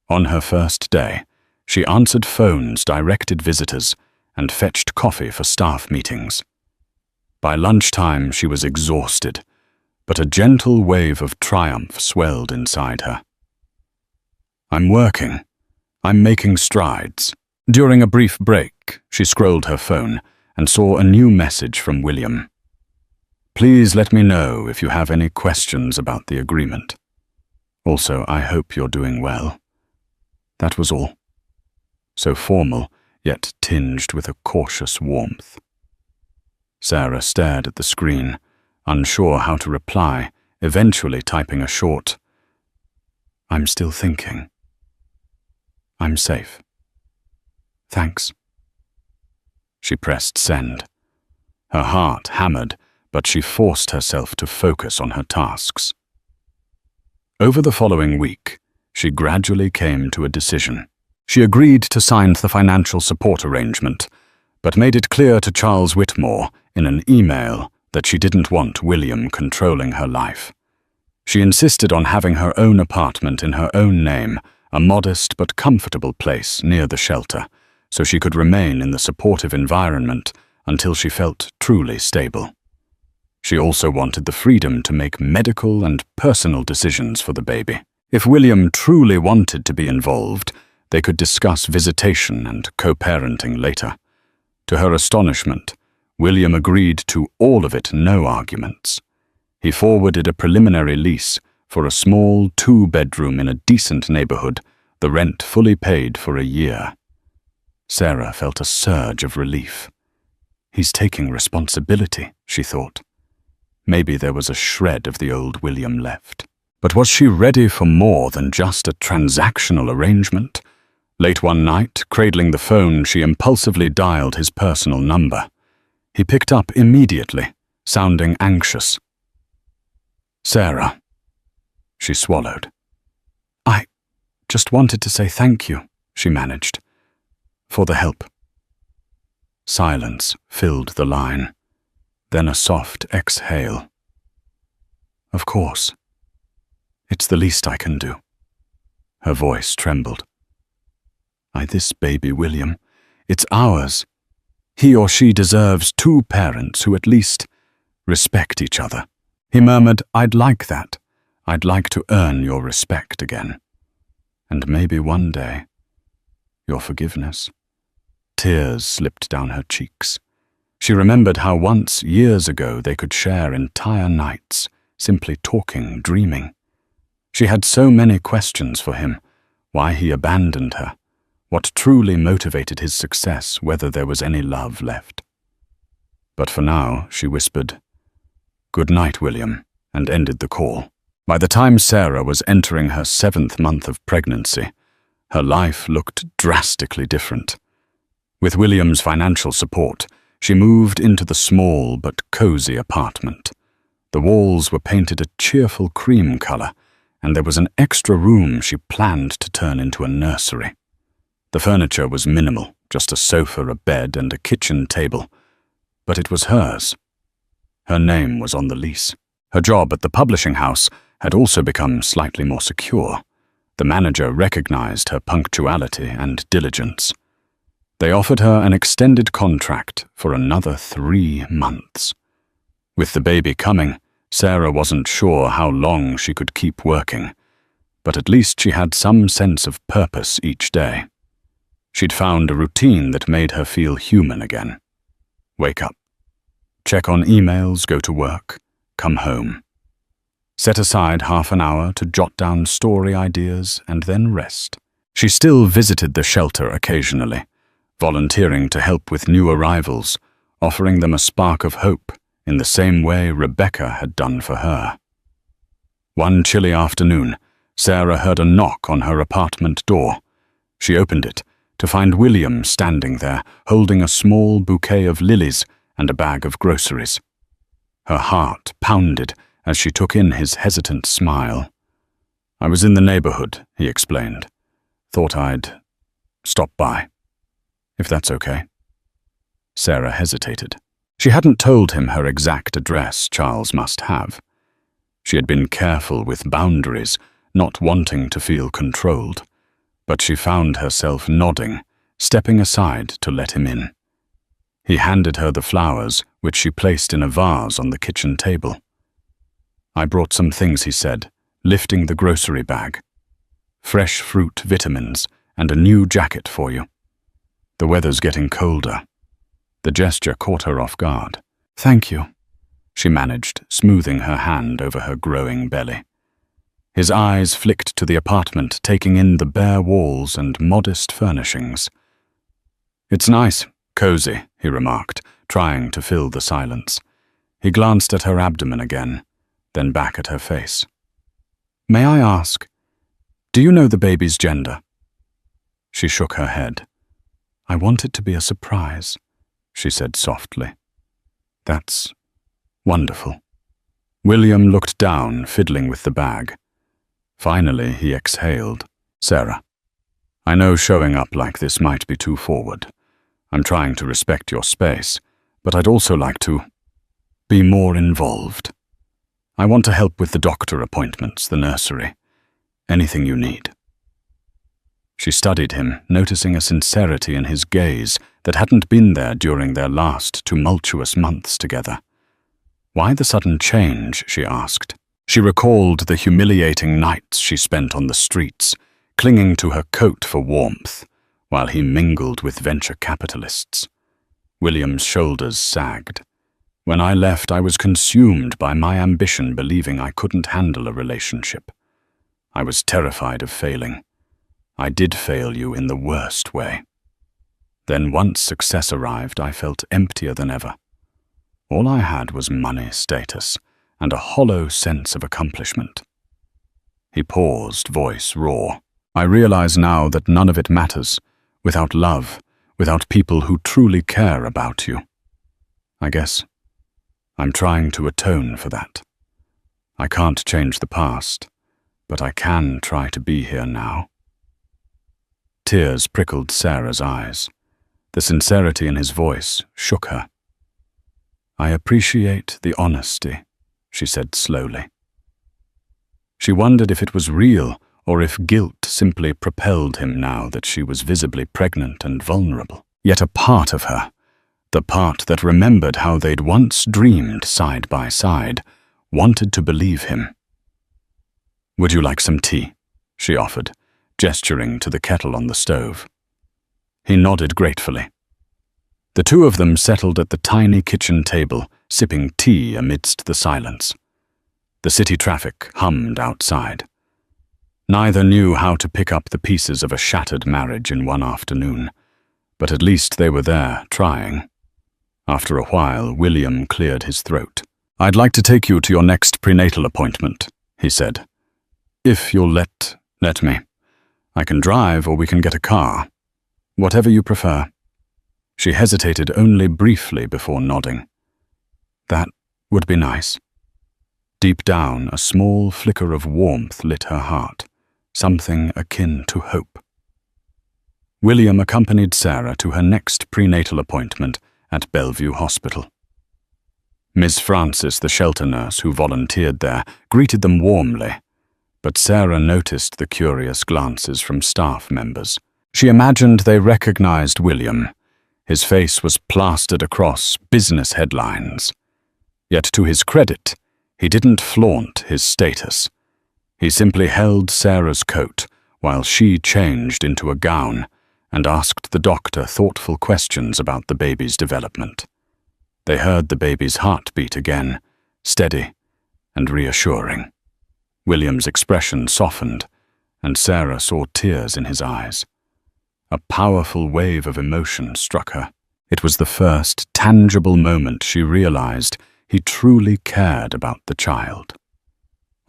On her first day, she answered phones, directed visitors, and fetched coffee for staff meetings. By lunchtime, she was exhausted, but a gentle wave of triumph swelled inside her. "I'm working. I'm making strides." During a brief break, she scrolled her phone and saw a new message from William. "Please let me know if you have any questions about the agreement. Also, I hope you're doing well." That was all. So formal, yet tinged with a cautious warmth. Sarah stared at the screen, unsure how to reply, eventually typing a short, "I'm still thinking. I'm safe. Thanks." She pressed send. Her heart hammered, but she forced herself to focus on her tasks. Over the following week, she gradually came to a decision. She agreed to sign the financial support arrangement, but made it clear to Charles Whitmore in an email that she didn't want William controlling her life. She insisted on having her own apartment in her own name, a modest but comfortable place near the shelter, so she could remain in the supportive environment until she felt truly stable. She also wanted the freedom to make medical and personal decisions for the baby. If William truly wanted to be involved, they could discuss visitation and co-parenting later. To her astonishment, William agreed to all of it, no arguments. He forwarded a preliminary lease, for a small 2-bedroom in a decent neighborhood, the rent fully paid for a year. Sarah felt a surge of relief. He's taking responsibility, she thought. Maybe there was a shred of the old William left. But was she ready for more than just a transactional arrangement? Late one night, cradling the phone, she impulsively dialed his personal number. He picked up immediately, sounding anxious. "Sarah." She swallowed. "I just wanted to say thank you," she managed, "for the help." Silence filled the line, then a soft exhale. "Of course. It's the least I can do." Her voice trembled. "This baby, William, it's ours. He or she deserves 2 parents who at least respect each other." He murmured, "I'd like that. I'd like to earn your respect again. And maybe one day, your forgiveness." Tears slipped down her cheeks. She remembered how once, years ago, they could share entire nights, simply talking, dreaming. She had so many questions for him: why he abandoned her, what truly motivated his success, whether there was any love left. But for now, she whispered, "Good night, William," and ended the call. By the time Sarah was entering her 7th month of pregnancy, her life looked drastically different. With William's financial support, she moved into the small but cozy apartment. The walls were painted a cheerful cream color, and there was an extra room she planned to turn into a nursery. The furniture was minimal, just a sofa, a bed, and a kitchen table. But it was hers. Her name was on the lease. Her job at the publishing house had also become slightly more secure. The manager recognized her punctuality and diligence. They offered her an extended contract for another 3 months. With the baby coming, Sarah wasn't sure how long she could keep working, but at least she had some sense of purpose each day. She'd found a routine that made her feel human again. Wake up, check on emails, go to work, come home. Set aside half an hour to jot down story ideas and then rest. She still visited the shelter occasionally, volunteering to help with new arrivals, offering them a spark of hope in the same way Rebecca had done for her. One chilly afternoon, Sarah heard a knock on her apartment door. She opened it to find William standing there, holding a small bouquet of lilies and a bag of groceries. Her heart pounded as she took in his hesitant smile. "I was in the neighborhood," he explained. "Thought I'd stop by, if that's okay." Sarah hesitated. She hadn't told him her exact address, Charles must have. She had been careful with boundaries, not wanting to feel controlled. But she found herself nodding, stepping aside to let him in. He handed her the flowers, which she placed in a vase on the kitchen table. "I brought some things," he said, lifting the grocery bag. "Fresh fruit, vitamins, and a new jacket for you. The weather's getting colder." The gesture caught her off guard. "Thank you," she managed, smoothing her hand over her growing belly. His eyes flicked to the apartment, taking in the bare walls and modest furnishings. "It's nice, cozy," he remarked, trying to fill the silence. He glanced at her abdomen again, then back at her face. "May I ask, do you know the baby's gender?" She shook her head. "I want it to be a surprise," she said softly. "That's wonderful." William looked down, fiddling with the bag. Finally, he exhaled. "Sarah, I know showing up like this might be too forward. I'm trying to respect your space, but I'd also like to be more involved. I want to help with the doctor appointments, the nursery, anything you need." She studied him, noticing a sincerity in his gaze that hadn't been there during their last tumultuous months together. Why the sudden change, she asked. She recalled the humiliating nights she spent on the streets, clinging to her coat for warmth, while he mingled with venture capitalists. William's shoulders sagged. When I left, I was consumed by my ambition, believing I couldn't handle a relationship. I was terrified of failing. I did fail you in the worst way. Then once success arrived, I felt emptier than ever. All I had was money, status, and a hollow sense of accomplishment. He paused, voice raw. I realize now that none of it matters, without love, without people who truly care about you. I guess I'm trying to atone for that. I can't change the past, but I can try to be here now. Tears prickled Sarah's eyes. The sincerity in his voice shook her. I appreciate the honesty, she said slowly. She wondered if it was real or if guilt simply propelled him now that she was visibly pregnant and vulnerable. Yet a part of her, the part that remembered how they'd once dreamed side by side, wanted to believe him. Would you like some tea? She offered, gesturing to the kettle on the stove. He nodded gratefully. The two of them settled at the tiny kitchen table, sipping tea amidst the silence. The city traffic hummed outside. Neither knew how to pick up the pieces of a shattered marriage in one afternoon, but at least they were there, trying. After a while, William cleared his throat. I'd like to take you to your next prenatal appointment, he said. If you'll let me. I can drive or we can get a car. Whatever you prefer. She hesitated only briefly before nodding. That would be nice. Deep down, a small flicker of warmth lit her heart, something akin to hope. William accompanied Sarah to her next prenatal appointment at Bellevue Hospital. Miss Frances, the shelter nurse who volunteered there, greeted them warmly, but Sarah noticed the curious glances from staff members. She imagined they recognized William. His face was plastered across business headlines. Yet to his credit, he didn't flaunt his status. He simply held Sarah's coat while she changed into a gown and asked the doctor thoughtful questions about the baby's development. They heard the baby's heartbeat again, steady and reassuring. William's expression softened, and Sarah saw tears in his eyes. A powerful wave of emotion struck her. It was the first tangible moment she realized he truly cared about the child.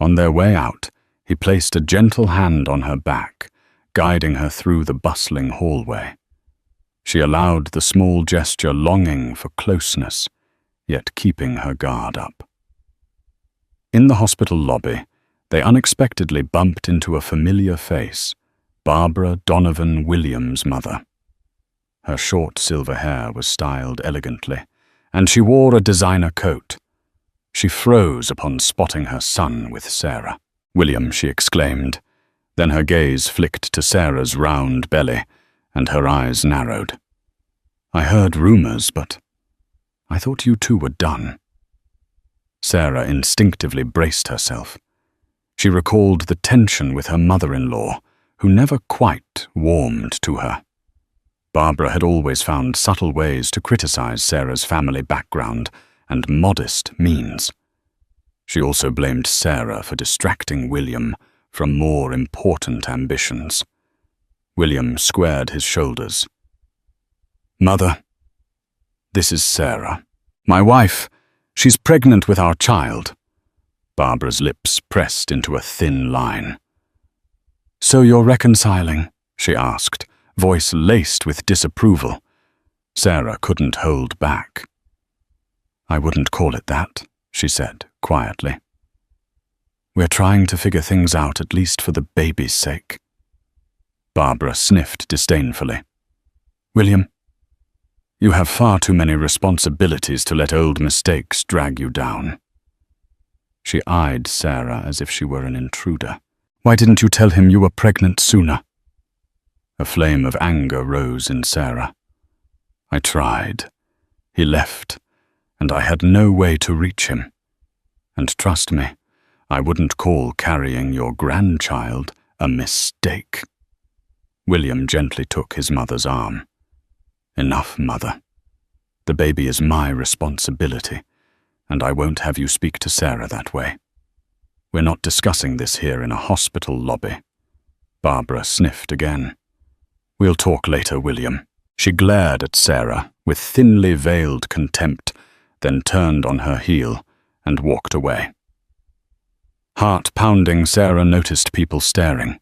On their way out, he placed a gentle hand on her back, guiding her through the bustling hallway. She allowed the small gesture longing for closeness, yet keeping her guard up. In the hospital lobby, they unexpectedly bumped into a familiar face, Barbara Donovan Williams' mother. Her short silver hair was styled elegantly, and she wore a designer coat. She froze upon spotting her son with Sarah. "William," she exclaimed. Then her gaze flicked to Sarah's round belly, and her eyes narrowed. "I heard rumors, but I thought you two were done." Sarah instinctively braced herself. She recalled the tension with her mother-in-law, who never quite warmed to her. Barbara had always found subtle ways to criticize Sarah's family background and modest means. She also blamed Sarah for distracting William from more important ambitions. William squared his shoulders. "Mother, this is Sarah. My wife. She's pregnant with our child." Barbara's lips pressed into a thin line. "So you're reconciling?" she asked, voice laced with disapproval. Sarah couldn't hold back. "I wouldn't call it that," she said quietly. "We're trying to figure things out, at least for the baby's sake." Barbara sniffed disdainfully. "William, you have far too many responsibilities to let old mistakes drag you down." She eyed Sarah as if she were an intruder. "Why didn't you tell him you were pregnant sooner?" A flame of anger rose in Sarah. "I tried. He left, and I had no way to reach him. And trust me, I wouldn't call carrying your grandchild a mistake." William gently took his mother's arm. "Enough, Mother. The baby is my responsibility, and I won't have you speak to Sarah that way. We're not discussing this here in a hospital lobby." Barbara sniffed again. "We'll talk later, William." She glared at Sarah with thinly veiled contempt, then turned on her heel and walked away. Heart-pounding, Sarah noticed people staring.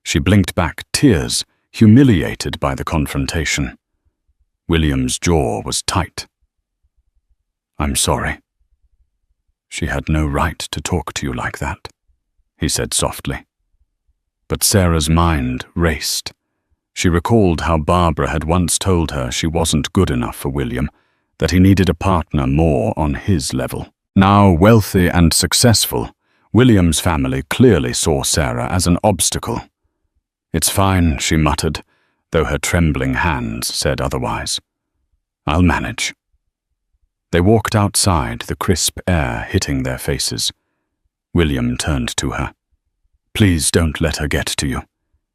She blinked back, tears, humiliated by the confrontation. William's jaw was tight. "I'm sorry." "She had no right to talk to you like that," he said softly. But Sarah's mind raced. She recalled how Barbara had once told her she wasn't good enough for William, that he needed a partner more on his level. Now wealthy and successful, William's family clearly saw Sarah as an obstacle. "It's fine," she muttered, though her trembling hands said otherwise. "I'll manage." They walked outside, the crisp air hitting their faces. William turned to her. "Please don't let her get to you.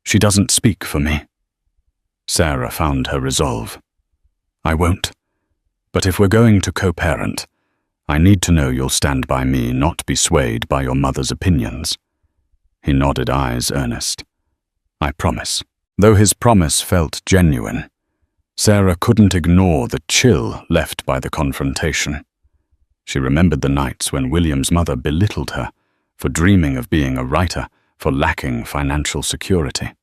She doesn't speak for me." Sarah found her resolve. "I won't. But if we're going to co-parent, I need to know you'll stand by me, not be swayed by your mother's opinions." He nodded, eyes earnest. "I promise." Though his promise felt genuine, Sarah couldn't ignore the chill left by the confrontation. She remembered the nights when William's mother belittled her for dreaming of being a writer, for lacking financial security.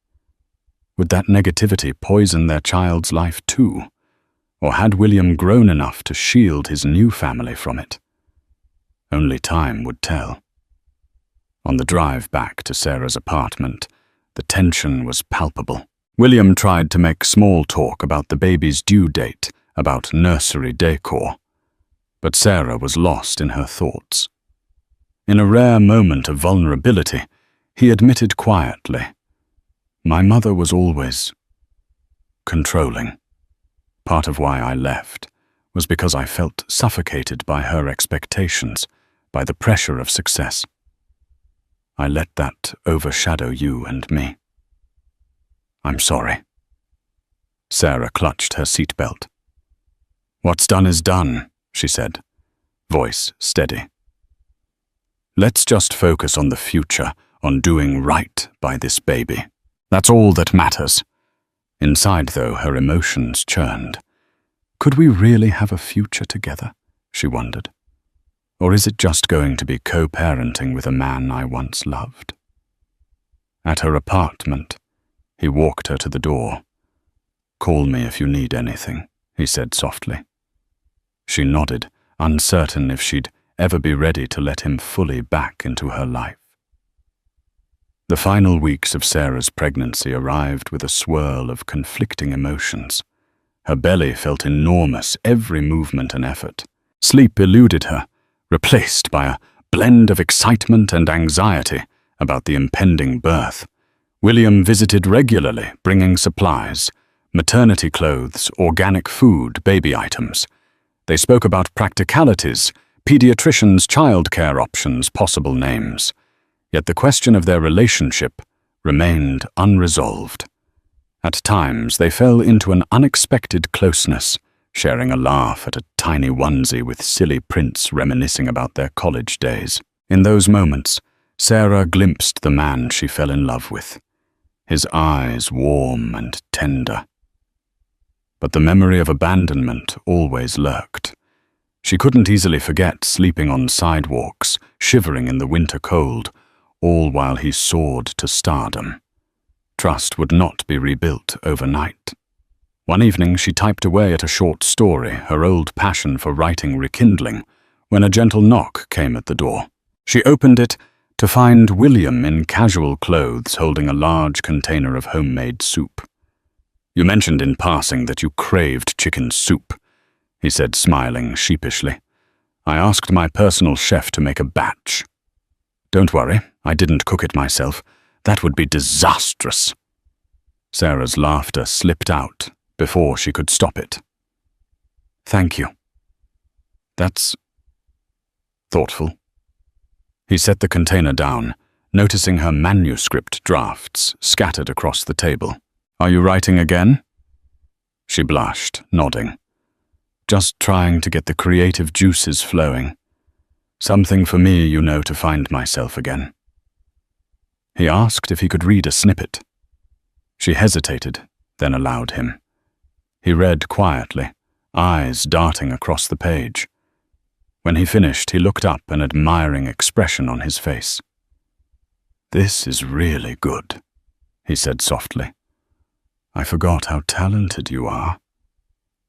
Would that negativity poison their child's life too? Or had William grown enough to shield his new family from it? Only time would tell. On the drive back to Sarah's apartment, the tension was palpable. William tried to make small talk about the baby's due date, about nursery decor, but Sarah was lost in her thoughts. In a rare moment of vulnerability, he admitted quietly, "My mother was always controlling. Part of why I left was because I felt suffocated by her expectations, by the pressure of success. I let that overshadow you and me. I'm sorry." Sarah clutched her seatbelt. "What's done is done," she said, voice steady. "Let's just focus on the future, on doing right by this baby. That's all that matters." Inside, though, her emotions churned. Could we really have a future together, she wondered? Or is it just going to be co-parenting with a man I once loved? At her apartment, he walked her to the door. "Call me if you need anything," he said softly. She nodded, uncertain if she'd ever be ready to let him fully back into her life. The final weeks of Sarah's pregnancy arrived with a swirl of conflicting emotions. Her belly felt enormous, every movement an effort. Sleep eluded her, replaced by a blend of excitement and anxiety about the impending birth. William visited regularly, bringing supplies, maternity clothes, organic food, baby items. They spoke about practicalities, pediatricians' childcare options, possible names. Yet the question of their relationship remained unresolved. At times, they fell into an unexpected closeness, sharing a laugh at a tiny onesie with silly prints reminiscing about their college days. In those moments, Sarah glimpsed the man she fell in love with, his eyes warm and tender. But the memory of abandonment always lurked. She couldn't easily forget sleeping on sidewalks, shivering in the winter cold, all while he soared to stardom. Trust would not be rebuilt overnight. One evening she typed away at a short story, her old passion for writing rekindling, when a gentle knock came at the door. She opened it to find William in casual clothes holding a large container of homemade soup. "You mentioned in passing that you craved chicken soup," he said, smiling sheepishly. "I asked my personal chef to make a batch." "Don't worry, I didn't cook it myself. That would be disastrous." Sarah's laughter slipped out before she could stop it. "Thank you. That's thoughtful." He set the container down, noticing her manuscript drafts scattered across the table. "Are you writing again?" She blushed, nodding. "Just trying to get the creative juices flowing." Something for me, you know, to find myself again." He asked if he could read a snippet. She hesitated, then allowed him. He read quietly, eyes darting across the page. When he finished, he looked up, an admiring expression on his face. "This is really good," he said softly. "I forgot how talented you are."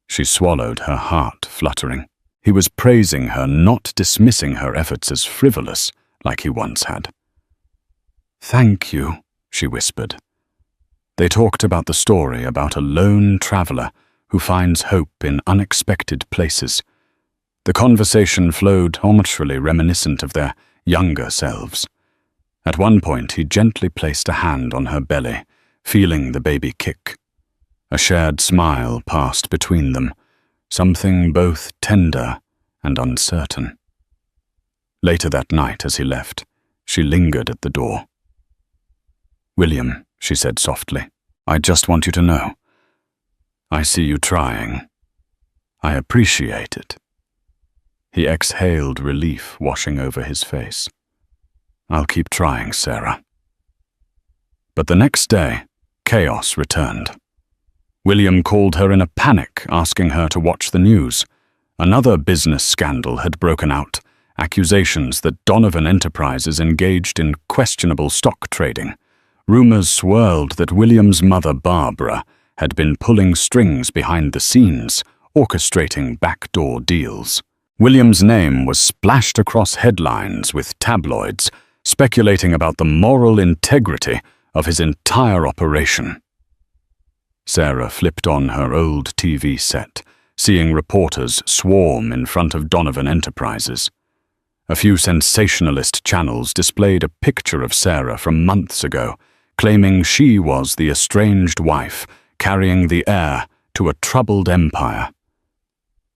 She swallowed, her heart fluttering. He was praising her, not dismissing her efforts as frivolous, like he once had. "Thank you," she whispered. They talked about the story about a lone traveler who finds hope in unexpected places. The conversation flowed naturally, reminiscent of their younger selves. At one point, he gently placed a hand on her belly, feeling the baby kick. A shared smile passed between them, something both tender and uncertain. Later that night, as he left, she lingered at the door. "William," she said softly, "I just want you to know. I see you trying. I appreciate it." He exhaled, relief washing over his face. "I'll keep trying, Sarah." But the next day, chaos returned. William called her in a panic, asking her to watch the news. Another business scandal had broken out, accusations that Donovan Enterprises engaged in questionable stock trading. Rumors swirled that William's mother, Barbara, had been pulling strings behind the scenes, orchestrating backdoor deals. William's name was splashed across headlines with tabloids, speculating about the moral integrity of his entire operation. Sarah flipped on her old TV set, seeing reporters swarm in front of Donovan Enterprises. A few sensationalist channels displayed a picture of Sarah from months ago, claiming she was the estranged wife carrying the heir to a troubled empire.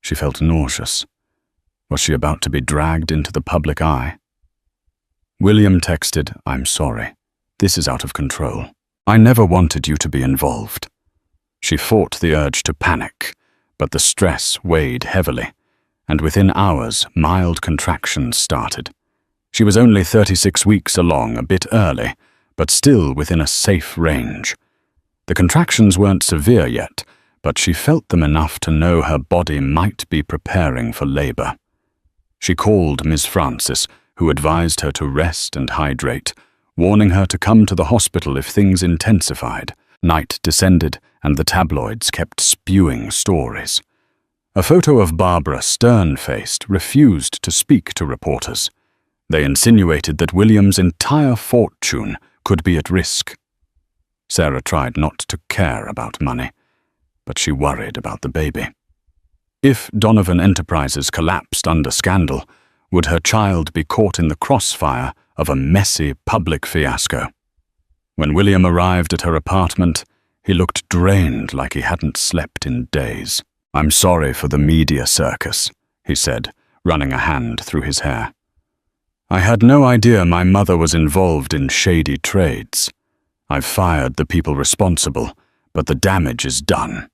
She felt nauseous. Was she about to be dragged into the public eye? William texted, "I'm sorry. This is out of control. I never wanted you to be involved." She fought the urge to panic, but the stress weighed heavily, and within hours, mild contractions started. She was only 36 weeks along, a bit early, but still within a safe range. The contractions weren't severe yet, but she felt them enough to know her body might be preparing for labor. She called Miss Francis, who advised her to rest and hydrate, warning her to come to the hospital if things intensified. Night descended, and the tabloids kept spewing stories. A photo of Barbara, stern-faced, refused to speak to reporters. They insinuated that William's entire fortune could be at risk. Sarah tried not to care about money, but she worried about the baby. If Donovan Enterprises collapsed under scandal, would her child be caught in the crossfire of a messy public fiasco? When William arrived at her apartment, he looked drained, like he hadn't slept in days. "I'm sorry for the media circus," he said, running a hand through his hair. "I had no idea my mother was involved in shady trades. I've fired the people responsible, but the damage is done."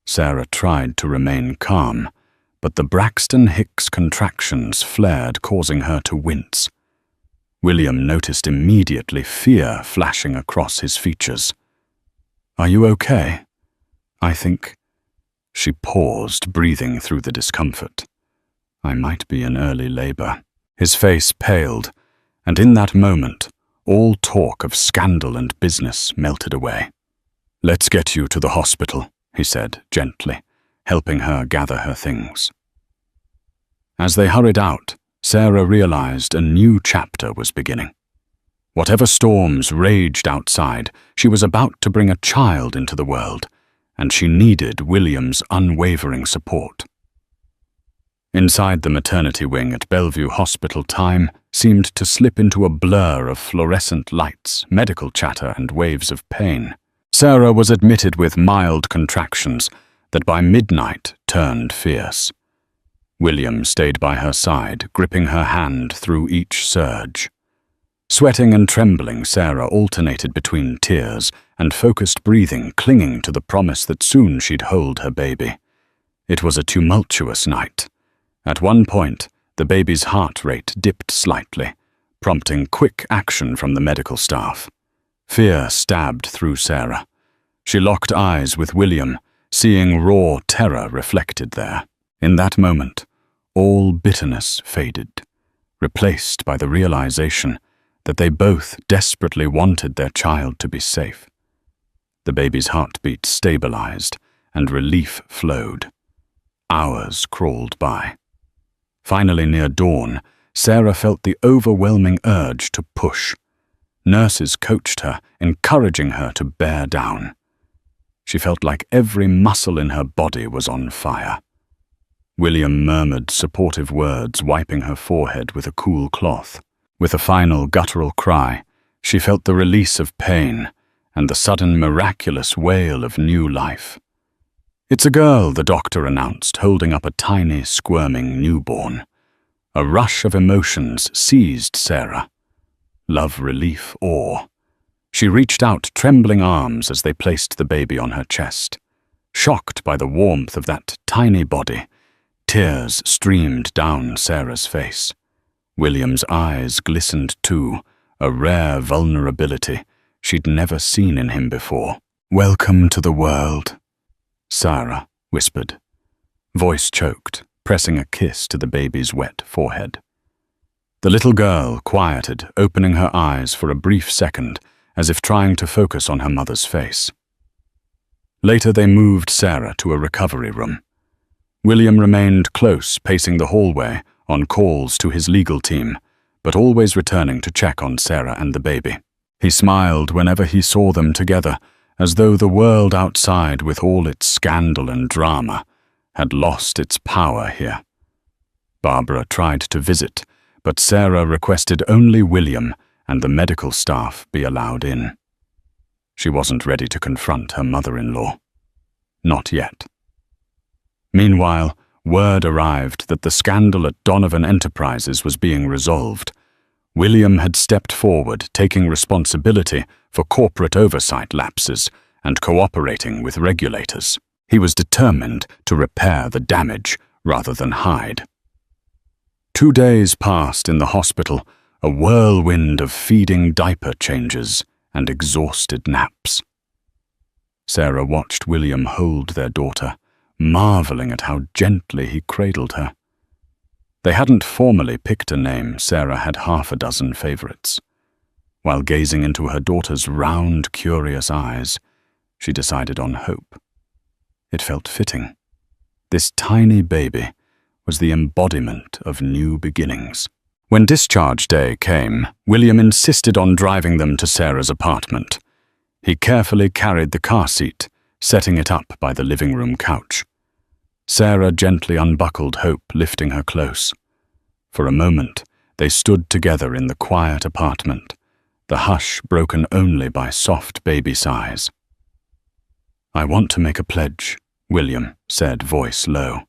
Sarah tried to remain calm, but the Braxton Hicks contractions flared, causing her to wince. William noticed immediately fear flashing across his features. "Are you okay? I think—" She paused, breathing through the discomfort. "I might be in early labor." His face paled, and in that moment, all talk of scandal and business melted away. "Let's get you to the hospital," he said gently, helping her gather her things. As they hurried out, Sarah realized a new chapter was beginning. Whatever storms raged outside, she was about to bring a child into the world, and she needed William's unwavering support. Inside the maternity wing at Bellevue Hospital, time seemed to slip into a blur of fluorescent lights, medical chatter, and waves of pain. Sarah was admitted with mild contractions that by midnight turned fierce. William stayed by her side, gripping her hand through each surge. Sweating and trembling, Sarah alternated between tears and focused breathing, clinging to the promise that soon she'd hold her baby. It was a tumultuous night. At one point, The baby's heart rate dipped slightly, prompting quick action from the medical staff. Fear stabbed through Sarah. She locked eyes with William, seeing raw terror reflected there. In that moment, all bitterness faded, replaced by the realization that they both desperately wanted their child to be safe. The baby's heartbeat stabilized, and relief flowed. Hours crawled by. Finally, near dawn, Sarah felt the overwhelming urge to push. Nurses coached her, encouraging her to bear down. She felt like every muscle in her body was on fire. William murmured supportive words, wiping her forehead with a cool cloth. With a final guttural cry, she felt the release of pain and the sudden miraculous wail of new life. "It's a girl," the doctor announced, holding up a tiny, squirming newborn. A rush of emotions seized Sarah. Love, relief, awe. She reached out trembling arms as they placed the baby on her chest. Shocked by the warmth of that tiny body, tears streamed down Sarah's face. William's eyes glistened too, a rare vulnerability she'd never seen in him before. "Welcome to the world," Sarah whispered, voice choked, pressing a kiss to the baby's wet forehead. The little girl quieted, opening her eyes for a brief second, as if trying to focus on her mother's face. Later they moved Sarah to a recovery room. William remained close, pacing the hallway, on calls to his legal team, but always returning to check on Sarah and the baby. He smiled whenever he saw them together, as though the world outside, with all its scandal and drama, had lost its power here. Barbara tried to visit, but Sarah requested only William and the medical staff be allowed in. She wasn't ready to confront her mother-in-law. Not yet. Meanwhile, word arrived that the scandal at Donovan Enterprises was being resolved. William had stepped forward, taking responsibility for corporate oversight lapses and cooperating with regulators. He was determined to repair the damage rather than hide. 2 days passed in the hospital, a whirlwind of feeding diaper changes and exhausted naps. Sarah watched William hold their daughter, marveling at how gently he cradled her. They hadn't formally picked a name. Sarah had 6 favorites. While gazing into her daughter's round, curious eyes, she decided on Hope. It felt fitting. This tiny baby was the embodiment of new beginnings. When discharge day came, William insisted on driving them to Sarah's apartment. He carefully carried the car seat, setting it up by the living room couch. Sarah gently unbuckled Hope, lifting her close. For a moment, they stood together in the quiet apartment, the hush broken only by soft baby sighs. "I want to make a pledge," William said, voice low.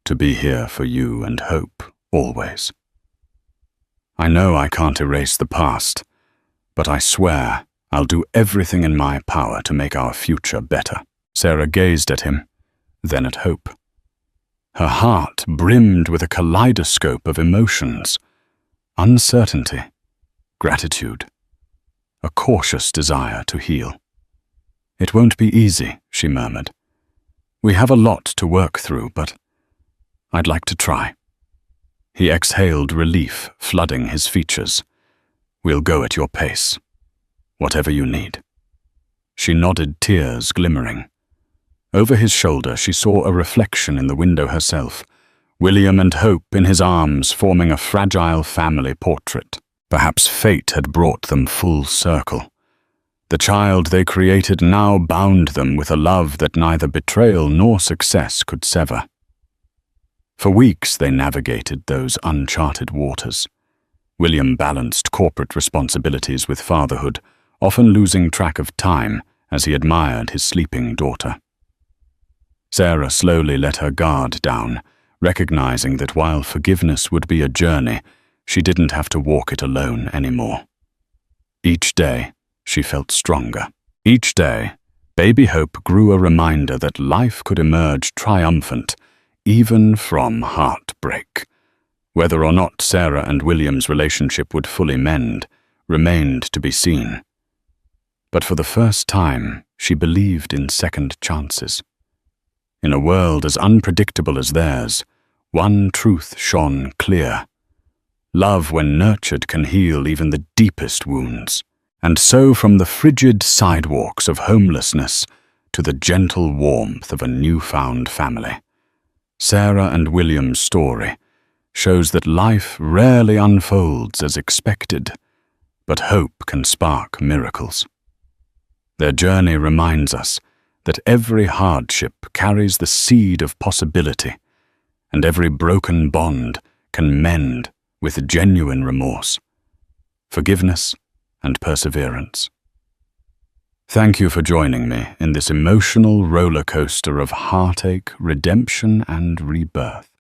"To be here for you and Hope, always. I know I can't erase the past, but I swear I'll do everything in my power to make our future better." Sarah gazed at him, then at Hope. Her heart brimmed with a kaleidoscope of emotions: uncertainty, gratitude, a cautious desire to heal. "It won't be easy," she murmured. "We have a lot to work through, but I'd like to try." He exhaled relief, flooding his features. "We'll go at your pace. Whatever you need." She nodded, tears glimmering. Over his shoulder, she saw a reflection in the window herself, William and Hope in his arms, forming a fragile family portrait. Perhaps fate had brought them full circle. The child they created now bound them with a love that neither betrayal nor success could sever. For weeks they navigated those uncharted waters. William balanced corporate responsibilities with fatherhood, often losing track of time as he admired his sleeping daughter. Sarah slowly let her guard down, recognizing that while forgiveness would be a journey, she didn't have to walk it alone anymore. Each day, she felt stronger. Each day, baby Hope grew a reminder that life could emerge triumphant, even from heartbreak. Whether or not Sarah and William's relationship would fully mend remained to be seen. But for the first time, she believed in second chances. In a world as unpredictable as theirs, one truth shone clear. Love, when nurtured, can heal even the deepest wounds. And so from the frigid sidewalks of homelessness to the gentle warmth of a newfound family, Sarah and William's story shows that life rarely unfolds as expected, but hope can spark miracles. Their journey reminds us that every hardship carries the seed of possibility, and every broken bond can mend with genuine remorse, forgiveness, and perseverance. Thank you for joining me in this emotional roller coaster of heartache, redemption, and rebirth.